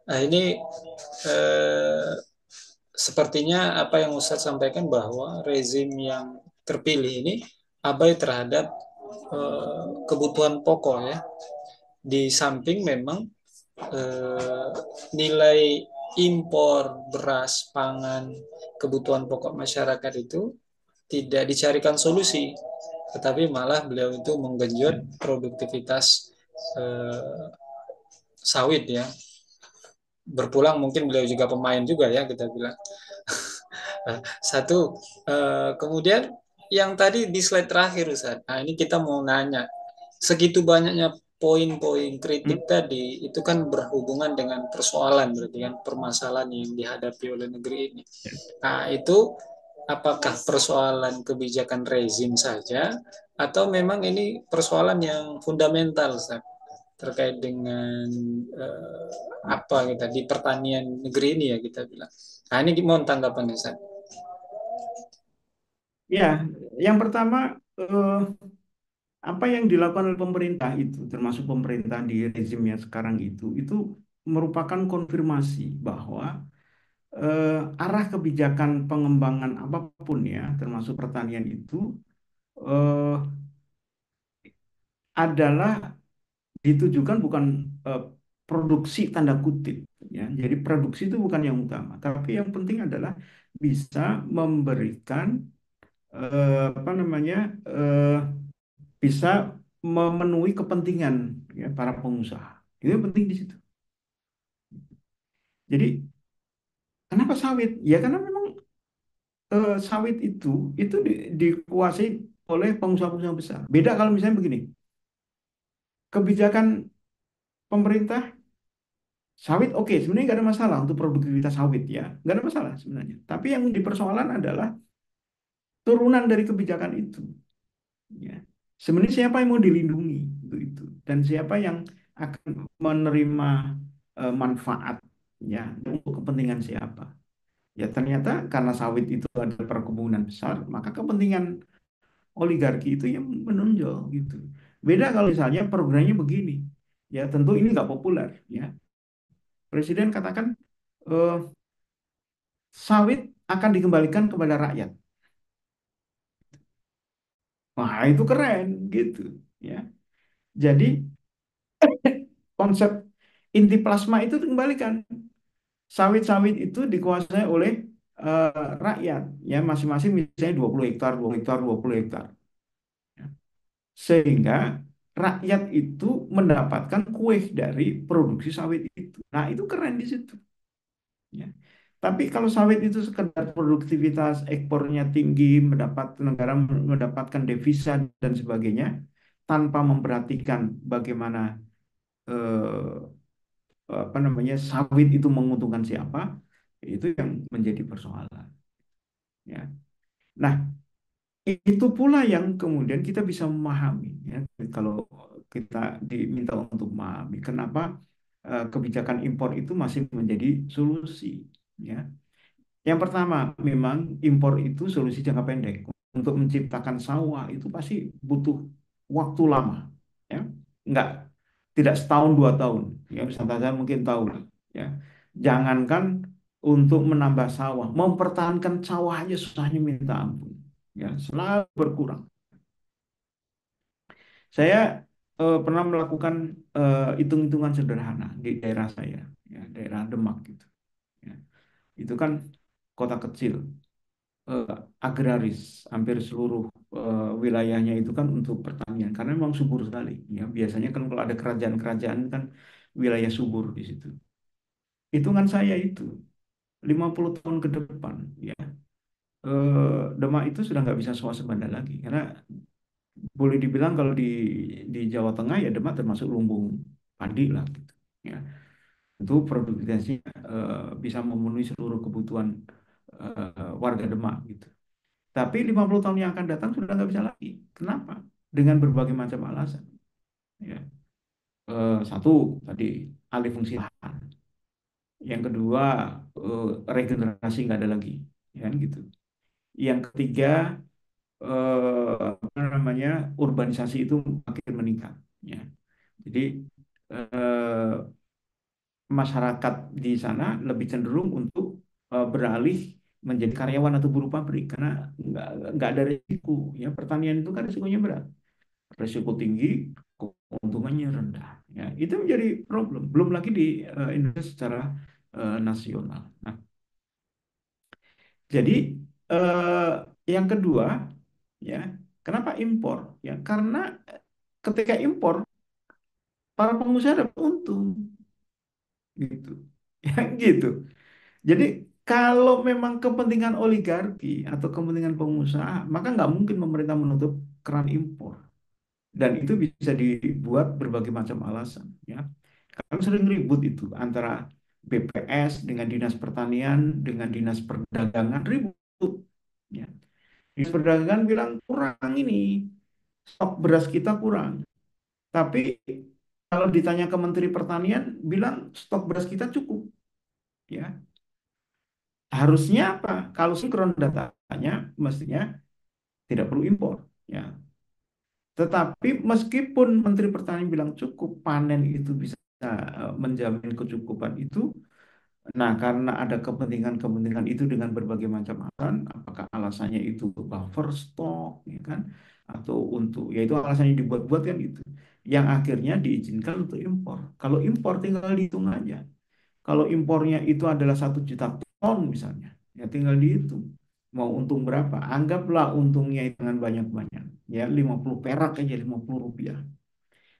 Ya, ini eh, sepertinya apa yang Ustadz sampaikan bahwa rezim yang terpilih ini abai terhadap kebutuhan pokok ya. Di samping memang eh, nilai impor beras, pangan, kebutuhan pokok masyarakat itu tidak dicarikan solusi, tetapi malah beliau itu menggenjot ya, produktivitas eh, sawit ya. Berpulang mungkin beliau juga pemain juga ya kita bilang. Satu, kemudian yang tadi di slide terakhir Ustaz. Nah, ini kita mau nanya, segitu banyaknya poin-poin hmm, kritik tadi itu kan berhubungan dengan persoalan berarti kan permasalahan yang dihadapi oleh negeri ini. ya. Nah, itu apakah persoalan kebijakan rezim saja atau memang ini persoalan yang fundamental Ustaz, terkait dengan eh, apa kita di pertanian negeri ini ya kita bilang. Nah, ini mohon tanggapan Ustaz. Ya, yang pertama apa yang dilakukan oleh pemerintah itu, termasuk pemerintah di rezim yang sekarang itu merupakan konfirmasi bahwa arah kebijakan pengembangan apapun ya, termasuk pertanian itu eh, adalah ditujukan bukan eh, produksi tanda kutip ya. Jadi produksi itu bukan yang utama, tapi yang penting adalah bisa memberikan apa namanya eh, bisa memenuhi kepentingan ya para pengusaha. Itu yang penting di situ. Jadi kenapa sawit? Ya karena memang sawit itu dikuasai oleh pengusaha-pengusaha besar. Beda kalau misalnya begini, kebijakan pemerintah sawit oke, sebenarnya nggak ada masalah untuk produktivitas sawit ya, nggak ada masalah sebenarnya. Tapi yang dipersoalan adalah turunan dari kebijakan itu. Ya. Sebenarnya siapa yang mau dilindungi untuk itu dan siapa yang akan menerima manfaat ya untuk kepentingan siapa. Ya ternyata karena sawit itu adalah perkebunan besar, maka kepentingan oligarki itu yang menonjol gitu. Beda kalau misalnya programnya begini, ya tentu ini nggak populer ya. Presiden katakan eh, sawit akan dikembalikan kepada rakyat. Wah itu keren gitu ya. Jadi konsep inti plasma itu dikembalikan. Sawit-sawit itu dikuasai oleh rakyat ya masing-masing misalnya 20 hektar, 20 hektar, 20 hektar. Ya. Sehingga rakyat itu mendapatkan kue dari produksi sawit itu. Nah, itu keren di situ. Ya. Tapi kalau sawit itu sekedar produktivitas ekspornya tinggi, negara mendapatkan devisa dan sebagainya, tanpa memperhatikan bagaimana apa namanya sawit itu menguntungkan siapa, itu yang menjadi persoalan. Ya. Nah, itu pula yang kemudian kita bisa memahami ya kalau kita diminta untuk memahami kenapa kebijakan impor itu masih menjadi solusi ya. Yang pertama memang impor itu solusi jangka pendek. Untuk menciptakan sawah itu pasti butuh waktu lama ya. Enggak tidak setahun 2 tahun ya saya mungkin tahu lah ya. Jangankan untuk menambah sawah, mempertahankan sawah aja susahnya minta ampun ya selalu berkurang. Saya pernah melakukan hitung-hitungan sederhana di daerah saya, ya, daerah Demak gitu. Ya. Itu kan kota kecil, eh, agraris, hampir seluruh wilayahnya itu kan untuk pertanian, karena memang subur sekali. Ya, biasanya kan kalau ada kerajaan-kerajaan kan wilayah subur di situ. Hitungan saya itu 50 tahun ke depan, ya, Demak itu sudah nggak bisa swasembada lagi, karena boleh dibilang kalau di Jawa Tengah ya Demak termasuk lumbung padi lah gitu. Ya, itu produktivitasnya bisa memenuhi seluruh kebutuhan warga Demak gitu. Tapi 50 tahun yang akan datang sudah nggak bisa lagi. Kenapa? Dengan berbagai macam alasan. Ya. Satu tadi alih fungsi lahan. Yang kedua regenerasi nggak ada lagi, ya kan gitu. Yang ketiga apa namanya urbanisasi itu makin meningkat. Ya. Jadi eh, masyarakat di sana lebih cenderung untuk beralih menjadi karyawan atau buruh pabrik karena nggak ada risiko. Ya pertanian itu kan risikonya berat, risiko tinggi, keuntungannya rendah. Ya itu menjadi problem. Belum lagi di Indonesia secara nasional. Nah, jadi eh, yang kedua ya kenapa impor? Ya karena ketika impor para pengusaha dapat untung gitu. Ya gitu. Jadi kalau memang kepentingan oligarki atau kepentingan pengusaha, maka nggak mungkin pemerintah menutup keran impor. Dan itu bisa dibuat berbagai macam alasan. Ya, kami sering ribut itu antara BPS dengan Dinas Pertanian dengan Dinas Perdagangan ribut. Ya. Dinas Perdagangan bilang kurang ini stok beras kita kurang. Tapi kalau ditanya ke Menteri Pertanian bilang stok beras kita cukup. Ya, harusnya apa? Kalau sinkron datanya, mestinya tidak perlu impor. Ya. Tetapi meskipun Menteri Pertanian bilang cukup, panen itu bisa menjamin kecukupan itu. Nah, karena ada kepentingan-kepentingan itu dengan berbagai macam alasan, apakah alasannya itu untuk buffer stok, ya kan, atau untuk, ya itu alasannya dibuat-buat kan itu, yang akhirnya diizinkan untuk impor. Kalau impor tinggal dihitung aja. Kalau impornya itu adalah 1 juta ton misalnya, ya tinggal dihitung mau untung berapa. Anggaplah untungnya dengan banyak-banyak, ya 50 perak aja, 50 rupiah.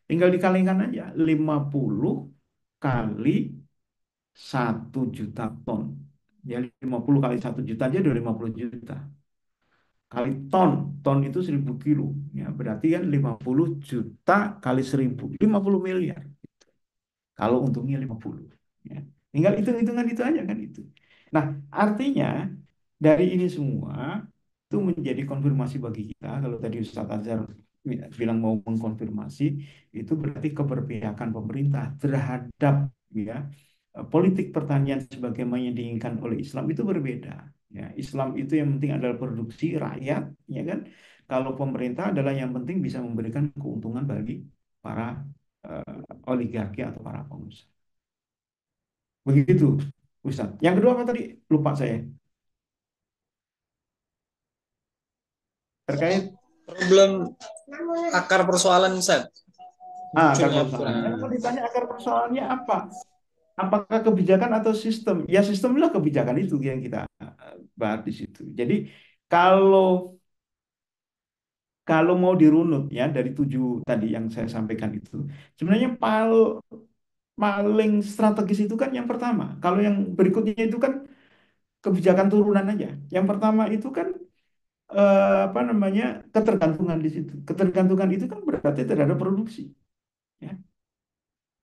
Tinggal dikalikan aja, 50 kali 1 juta ton. Ya 50 kali 1 juta aja udah 50 juta. Kali ton, ton itu 1.000 kilo. Ya, berarti kan 50 juta kali 1.000, 50 miliar. Kalau untungnya 50. Ya. Tinggal hitung-hitungan itu aja kan itu. Nah, artinya dari ini semua itu menjadi konfirmasi bagi kita. Kalau tadi Ustaz Azhar bilang mau mengkonfirmasi, itu berarti keberpihakan pemerintah terhadap, ya, politik pertanian sebagaimana yang diinginkan oleh Islam itu berbeda. Ya, Islam itu yang penting adalah produksi rakyat, ya kan. Kalau pemerintah adalah yang penting bisa memberikan keuntungan bagi para oligarki atau para pengusaha. Begitu, Ustaz. Yang kedua apa tadi? Lupa saya. Terkait Problem akar persoalan Ustaz. akar Munculnya persoalannya. Kalau ditanya akar persoalannya apa? Apakah kebijakan atau sistem? Ya sistemlah kebijakan itu yang kita bahas di situ. Jadi kalau kalau mau dirunut ya dari 7 tadi yang saya sampaikan itu, sebenarnya paling strategis itu kan yang pertama. Kalau yang berikutnya itu kan kebijakan turunan aja. Yang pertama itu kan apa namanya, ketergantungan di situ. Ketergantungan itu kan berarti terhadap produksi. Ya.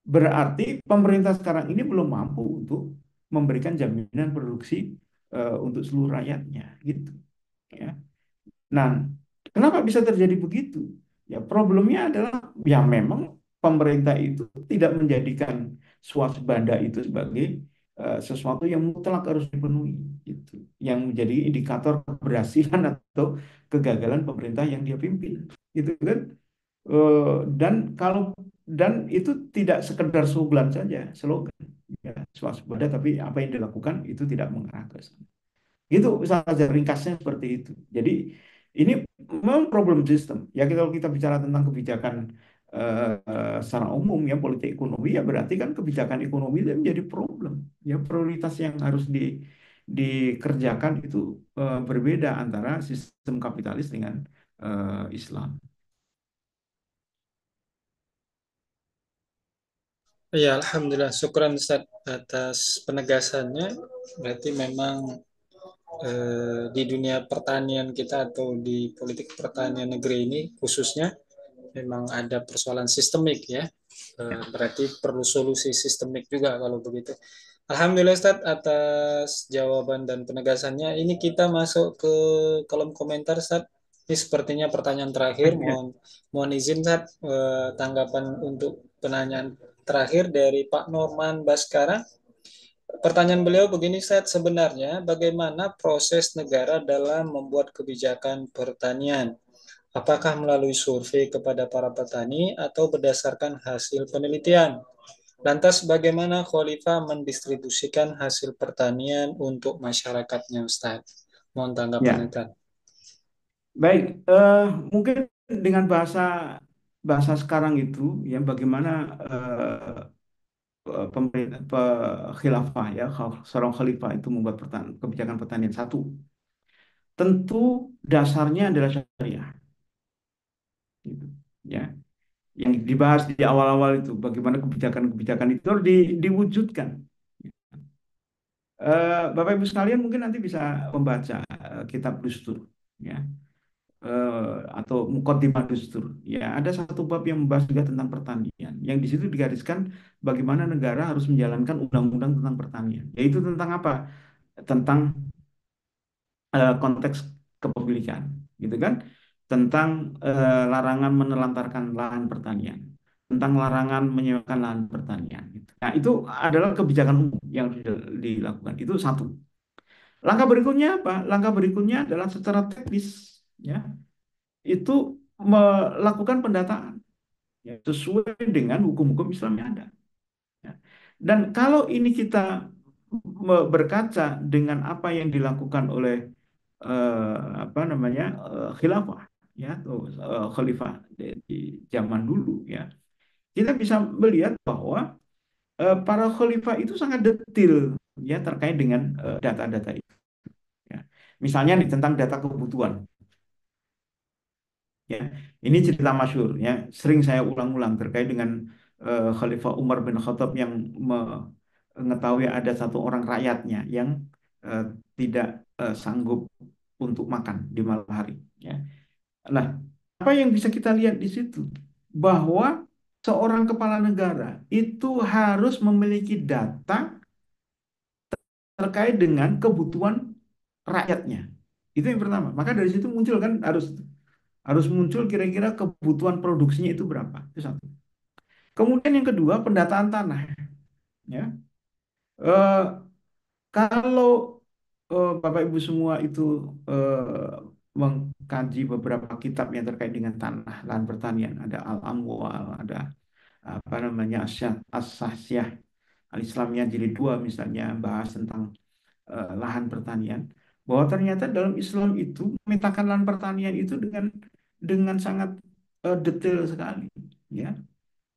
Berarti pemerintah sekarang ini belum mampu untuk memberikan jaminan produksi untuk seluruh rakyatnya, gitu. Ya. Nah, kenapa bisa terjadi begitu? Ya, problemnya adalah ya memang pemerintah itu tidak menjadikan swasembada itu sebagai sesuatu yang mutlak harus dipenuhi, gitu. Yang menjadi indikator keberhasilan atau kegagalan pemerintah yang dia pimpin, gitu kan? Eh, dan kalau dan itu tidak sekedar slogan saja, slogan, ya, swasembada, tapi apa yang dilakukan itu tidak mengarah ke sana. Itu saja ringkasnya seperti itu. Jadi ini memang problem sistem. Ya kalau kita bicara tentang kebijakan secara umum ya politik ekonomi, ya berarti kan kebijakan ekonomi itu menjadi problem. Ya prioritas yang harus dikerjakan itu berbeda antara sistem kapitalis dengan Islam. Ya, Alhamdulillah. Syukran Ustaz atas penegasannya. Berarti memang di dunia pertanian kita atau di politik pertanian negeri ini khususnya memang ada persoalan sistemik ya. Berarti perlu solusi sistemik juga kalau begitu. Alhamdulillah Ustaz atas jawaban dan penegasannya. Ini kita masuk ke kolom komentar Ustaz. Ini sepertinya pertanyaan terakhir. Ya. Mohon izin Ustaz tanggapan untuk penanyaan terakhir dari Pak Norman Baskara. Pertanyaan beliau begini, Ustaz, sebenarnya bagaimana proses negara dalam membuat kebijakan pertanian? Apakah melalui survei kepada para petani atau berdasarkan hasil penelitian? Lantas bagaimana Khalifah mendistribusikan hasil pertanian untuk masyarakatnya, Ustaz? Mohon tanggapannya, Ya, Ustaz. baik. Mungkin dengan bahasa bahasa sekarang itu, ya bagaimana pemerintah khilafah ya seorang khalifah itu membuat kebijakan pertanian satu. Tentu dasarnya adalah syariah, gitu. Ya, yang dibahas di awal-awal itu bagaimana kebijakan-kebijakan itu harus diwujudkan. Bapak Ibu sekalian mungkin nanti bisa membaca kitab Dustur, ya, atau Muqaddimah Dustur. Ya, ada satu bab yang membahas juga tentang pertanian. Yang di situ digariskan bagaimana negara harus menjalankan undang-undang tentang pertanian. Yaitu tentang apa? Tentang konteks kepemilikan, gitu kan? Tentang larangan menelantarkan lahan pertanian, tentang larangan menyewakan lahan pertanian. Gitu. Nah, itu adalah kebijakan umum yang sudah dilakukan. Itu satu. Langkah berikutnya apa? Langkah berikutnya adalah secara teknis, ya, itu melakukan pendataan, ya, sesuai dengan hukum-hukum Islam yang ada. Dan kalau ini kita berkaca dengan apa yang dilakukan oleh apa namanya khilafah ya atau khalifah di zaman dulu ya, kita bisa melihat bahwa para khalifah itu sangat detil ya terkait dengan data-data itu. Ya. Misalnya nih tentang data kebutuhan. Ya, ini cerita masyhur ya, sering saya ulang-ulang terkait dengan Khalifah Umar bin Khattab yang mengetahui ada satu orang rakyatnya yang eh, tidak sanggup untuk makan di malam hari. Ya. Nah, apa yang bisa kita lihat di situ? Bahwa seorang kepala negara itu harus memiliki data terkait dengan kebutuhan rakyatnya. Itu yang pertama. Maka dari situ muncul kan harus harus muncul kira-kira kebutuhan produksinya itu berapa. Itu satu. Kemudian yang kedua, pendataan tanah. Ya, Eh, kalau Bapak Ibu semua itu mengkaji beberapa kitab yang terkait dengan tanah, lahan pertanian, ada Al-Amwal, ada apa namanya As-Sahsyah Al-Islamiyah jilid 2 misalnya bahas tentang lahan pertanian, bahwa ternyata dalam Islam itu memetakan lahan pertanian itu dengan sangat detail sekali, ya.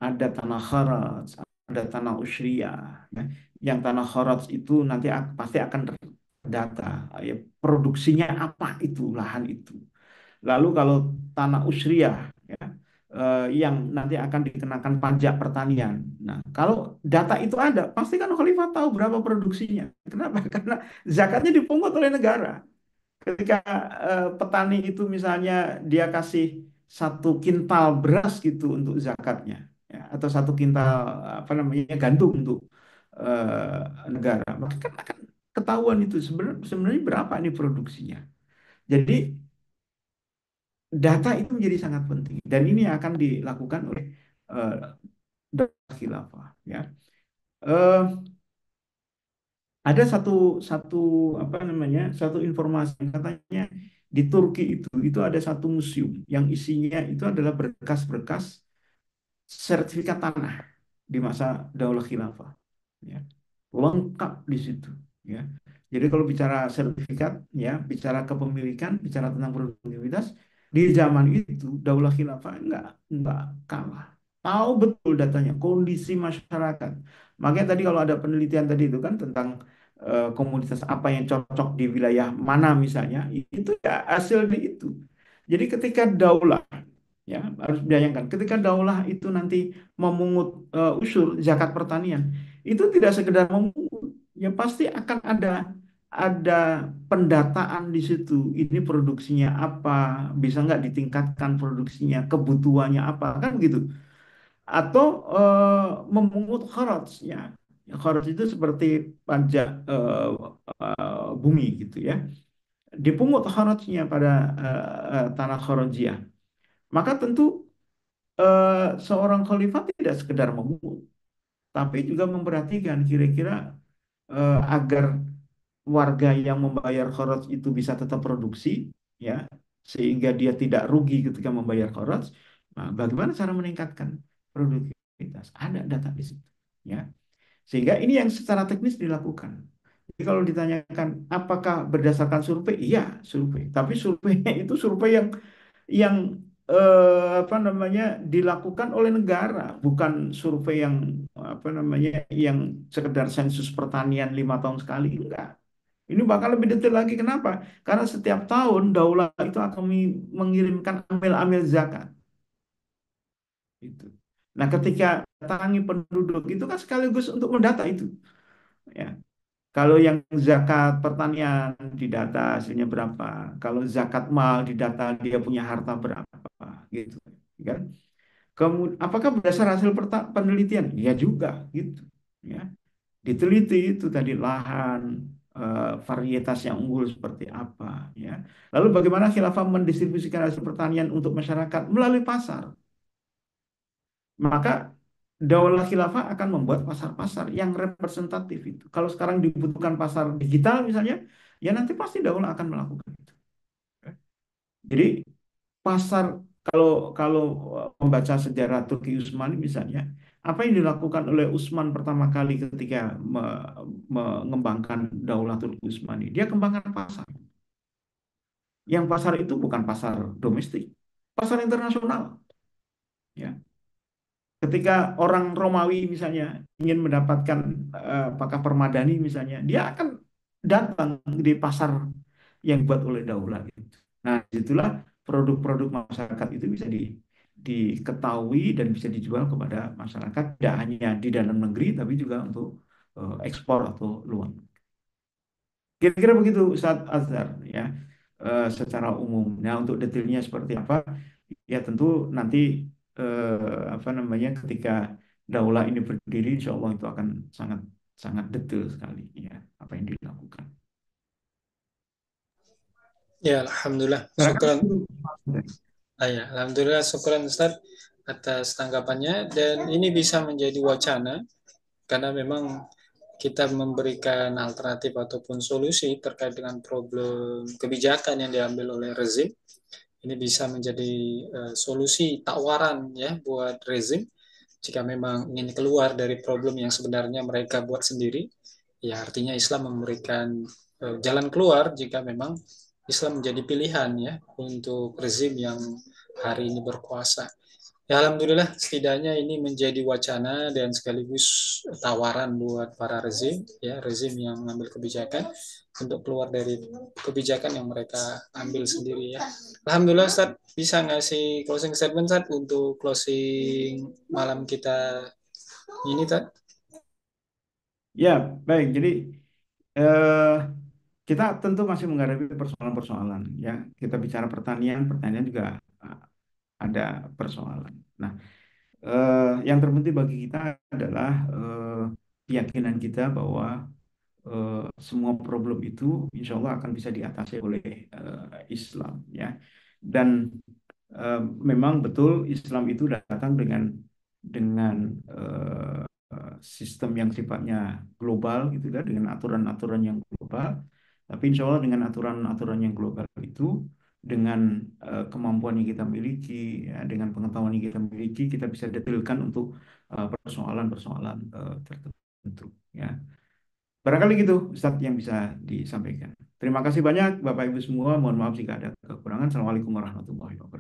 Ada tanah kharas, ada tanah usriyah, ya. Yang tanah kharas itu nanti pasti akan terdata, ya, produksinya apa itu lahan itu. Lalu kalau tanah usriyah, ya, yang nanti akan dikenakan pajak pertanian. Nah, kalau data itu ada, pasti kan khalifah tahu berapa produksinya. Kenapa? Karena zakatnya dipungut oleh negara. Ketika petani itu misalnya dia kasih 1 kintal beras gitu untuk zakatnya, ya, atau 1 kintal apa namanya gandum untuk negara, maka kan akan ketahuan itu sebenarnya berapa ini produksinya. Jadi data itu menjadi sangat penting dan ini akan dilakukan oleh eh, khilafah. Ya, Eh, ada satu satu apa namanya satu informasi katanya di Turki itu ada satu museum yang isinya itu adalah berkas-berkas sertifikat tanah di masa Daulah Khilafah. Ya, lengkap di situ. Ya, jadi kalau bicara sertifikat, ya, bicara kepemilikan, bicara tentang produktivitas di zaman itu Daulah Khilafah enggak kalah. Tahu betul datanya, kondisi masyarakat. Makanya tadi kalau ada penelitian tadi itu kan tentang komunitas apa yang cocok di wilayah mana misalnya, itu ya hasil di itu. Jadi ketika daulah, ya, harus bayangkan ketika daulah itu nanti memungut usyur zakat pertanian, itu tidak sekedar memungut, ya pasti akan ada pendataan di situ. Ini produksinya apa, bisa nggak ditingkatkan produksinya, kebutuhannya apa, kan gitu. Atau memungut kharaj, ya. Ya, kharaj itu seperti pajak bumi gitu ya. Dipungut kharajnya pada tanah kharajiyah. Maka tentu seorang khalifah tidak sekedar memungut, tapi juga memperhatikan kira-kira agar warga yang membayar kharaj itu bisa tetap produksi, ya, sehingga dia tidak rugi ketika membayar kharaj. Nah, bagaimana cara meningkatkan produktivitas? Ada data di situ, ya. Sehingga ini yang secara teknis dilakukan. Jadi kalau ditanyakan apakah berdasarkan survei, iya survei. Tapi surveinya itu survei yang apa namanya dilakukan oleh negara, bukan survei yang apa namanya yang sekedar sensus pertanian 5 tahun sekali, enggak. Ini bakal lebih detail lagi. Kenapa? Karena setiap tahun daulah itu akan mengirimkan amil-amil zakat. Itu. Nah, ketika datangi penduduk itu kan sekaligus untuk mendata itu. Ya. Kalau yang zakat pertanian didata hasilnya berapa, kalau zakat mal didata dia punya harta berapa, gitu, kan? Kemudian, apakah berdasar hasil penelitian? Ya juga, gitu, ya. Diteliti itu tadi lahan, varietas yang unggul seperti apa, ya. Lalu bagaimana khilafah mendistribusikan hasil pertanian untuk masyarakat melalui pasar? Maka Daulah Khilafah akan membuat pasar-pasar yang representatif itu. Kalau sekarang dibutuhkan pasar digital misalnya, ya nanti pasti Daulah akan melakukan itu. Jadi pasar kalau kalau membaca sejarah Turki Utsmani misalnya, Apa yang dilakukan oleh Utsman pertama kali ketika mengembangkan Daulatul Utsmani? Dia kembangkan pasar. Yang pasar itu bukan pasar domestik, pasar internasional. Ya, ketika orang Romawi misalnya ingin mendapatkan apakah permadani misalnya, dia akan datang di pasar yang dibuat oleh Daulah. Gitu. Nah, itulah produk-produk masyarakat itu bisa diketahui dan bisa dijual kepada masyarakat tidak hanya di dalam negeri tapi juga untuk ekspor atau luar. Kira-kira begitu Ustaz Azhar ya, secara umum. Nah, untuk detailnya seperti apa ya tentu nanti apa namanya ketika daulah ini berdiri insya Allah itu akan sangat sangat detail sekali ya apa yang dilakukan. Ya, Alhamdulillah. Barangkali Syukran. itu. Ya, Alhamdulillah, syukran Ustaz atas tanggapannya. Dan ini bisa menjadi wacana karena memang kita memberikan alternatif ataupun solusi terkait dengan problem kebijakan yang diambil oleh rezim. Ini bisa menjadi solusi tawaran ya buat rezim jika memang ingin keluar dari problem yang sebenarnya mereka buat sendiri. Ya, artinya Islam memberikan jalan keluar jika memang Islam menjadi pilihan ya untuk rezim yang hari ini berkuasa. Ya, Alhamdulillah, setidaknya ini menjadi wacana dan sekaligus tawaran buat para rezim, ya, rezim yang mengambil kebijakan untuk keluar dari kebijakan yang mereka ambil sendiri, ya. Alhamdulillah, Ustaz, bisa ngasih closing statement, Ustaz, untuk closing malam kita ini, Ustaz? Ya, baik. Jadi eh, kita tentu masih menghadapi persoalan-persoalan ya. Kita bicara pertanian, pertanian juga eh, ada persoalan. Nah, yang terpenting bagi kita adalah keyakinan kita bahwa semua problem itu insya Allah akan bisa diatasi oleh Islam ya. Dan eh, memang betul Islam itu datang dengan sistem yang sifatnya global gitu kan, dengan aturan-aturan yang global. Tapi insya Allah dengan aturan-aturan yang global itu, dengan kemampuan yang kita miliki, ya, dengan pengetahuan yang kita miliki, kita bisa detailkan untuk persoalan-persoalan tertentu. Ya. Barangkali gitu, Ustadz yang bisa disampaikan. Terima kasih banyak Bapak Ibu semua. Mohon maaf jika ada kekurangan. Assalamualaikum warahmatullahi wabarakatuh.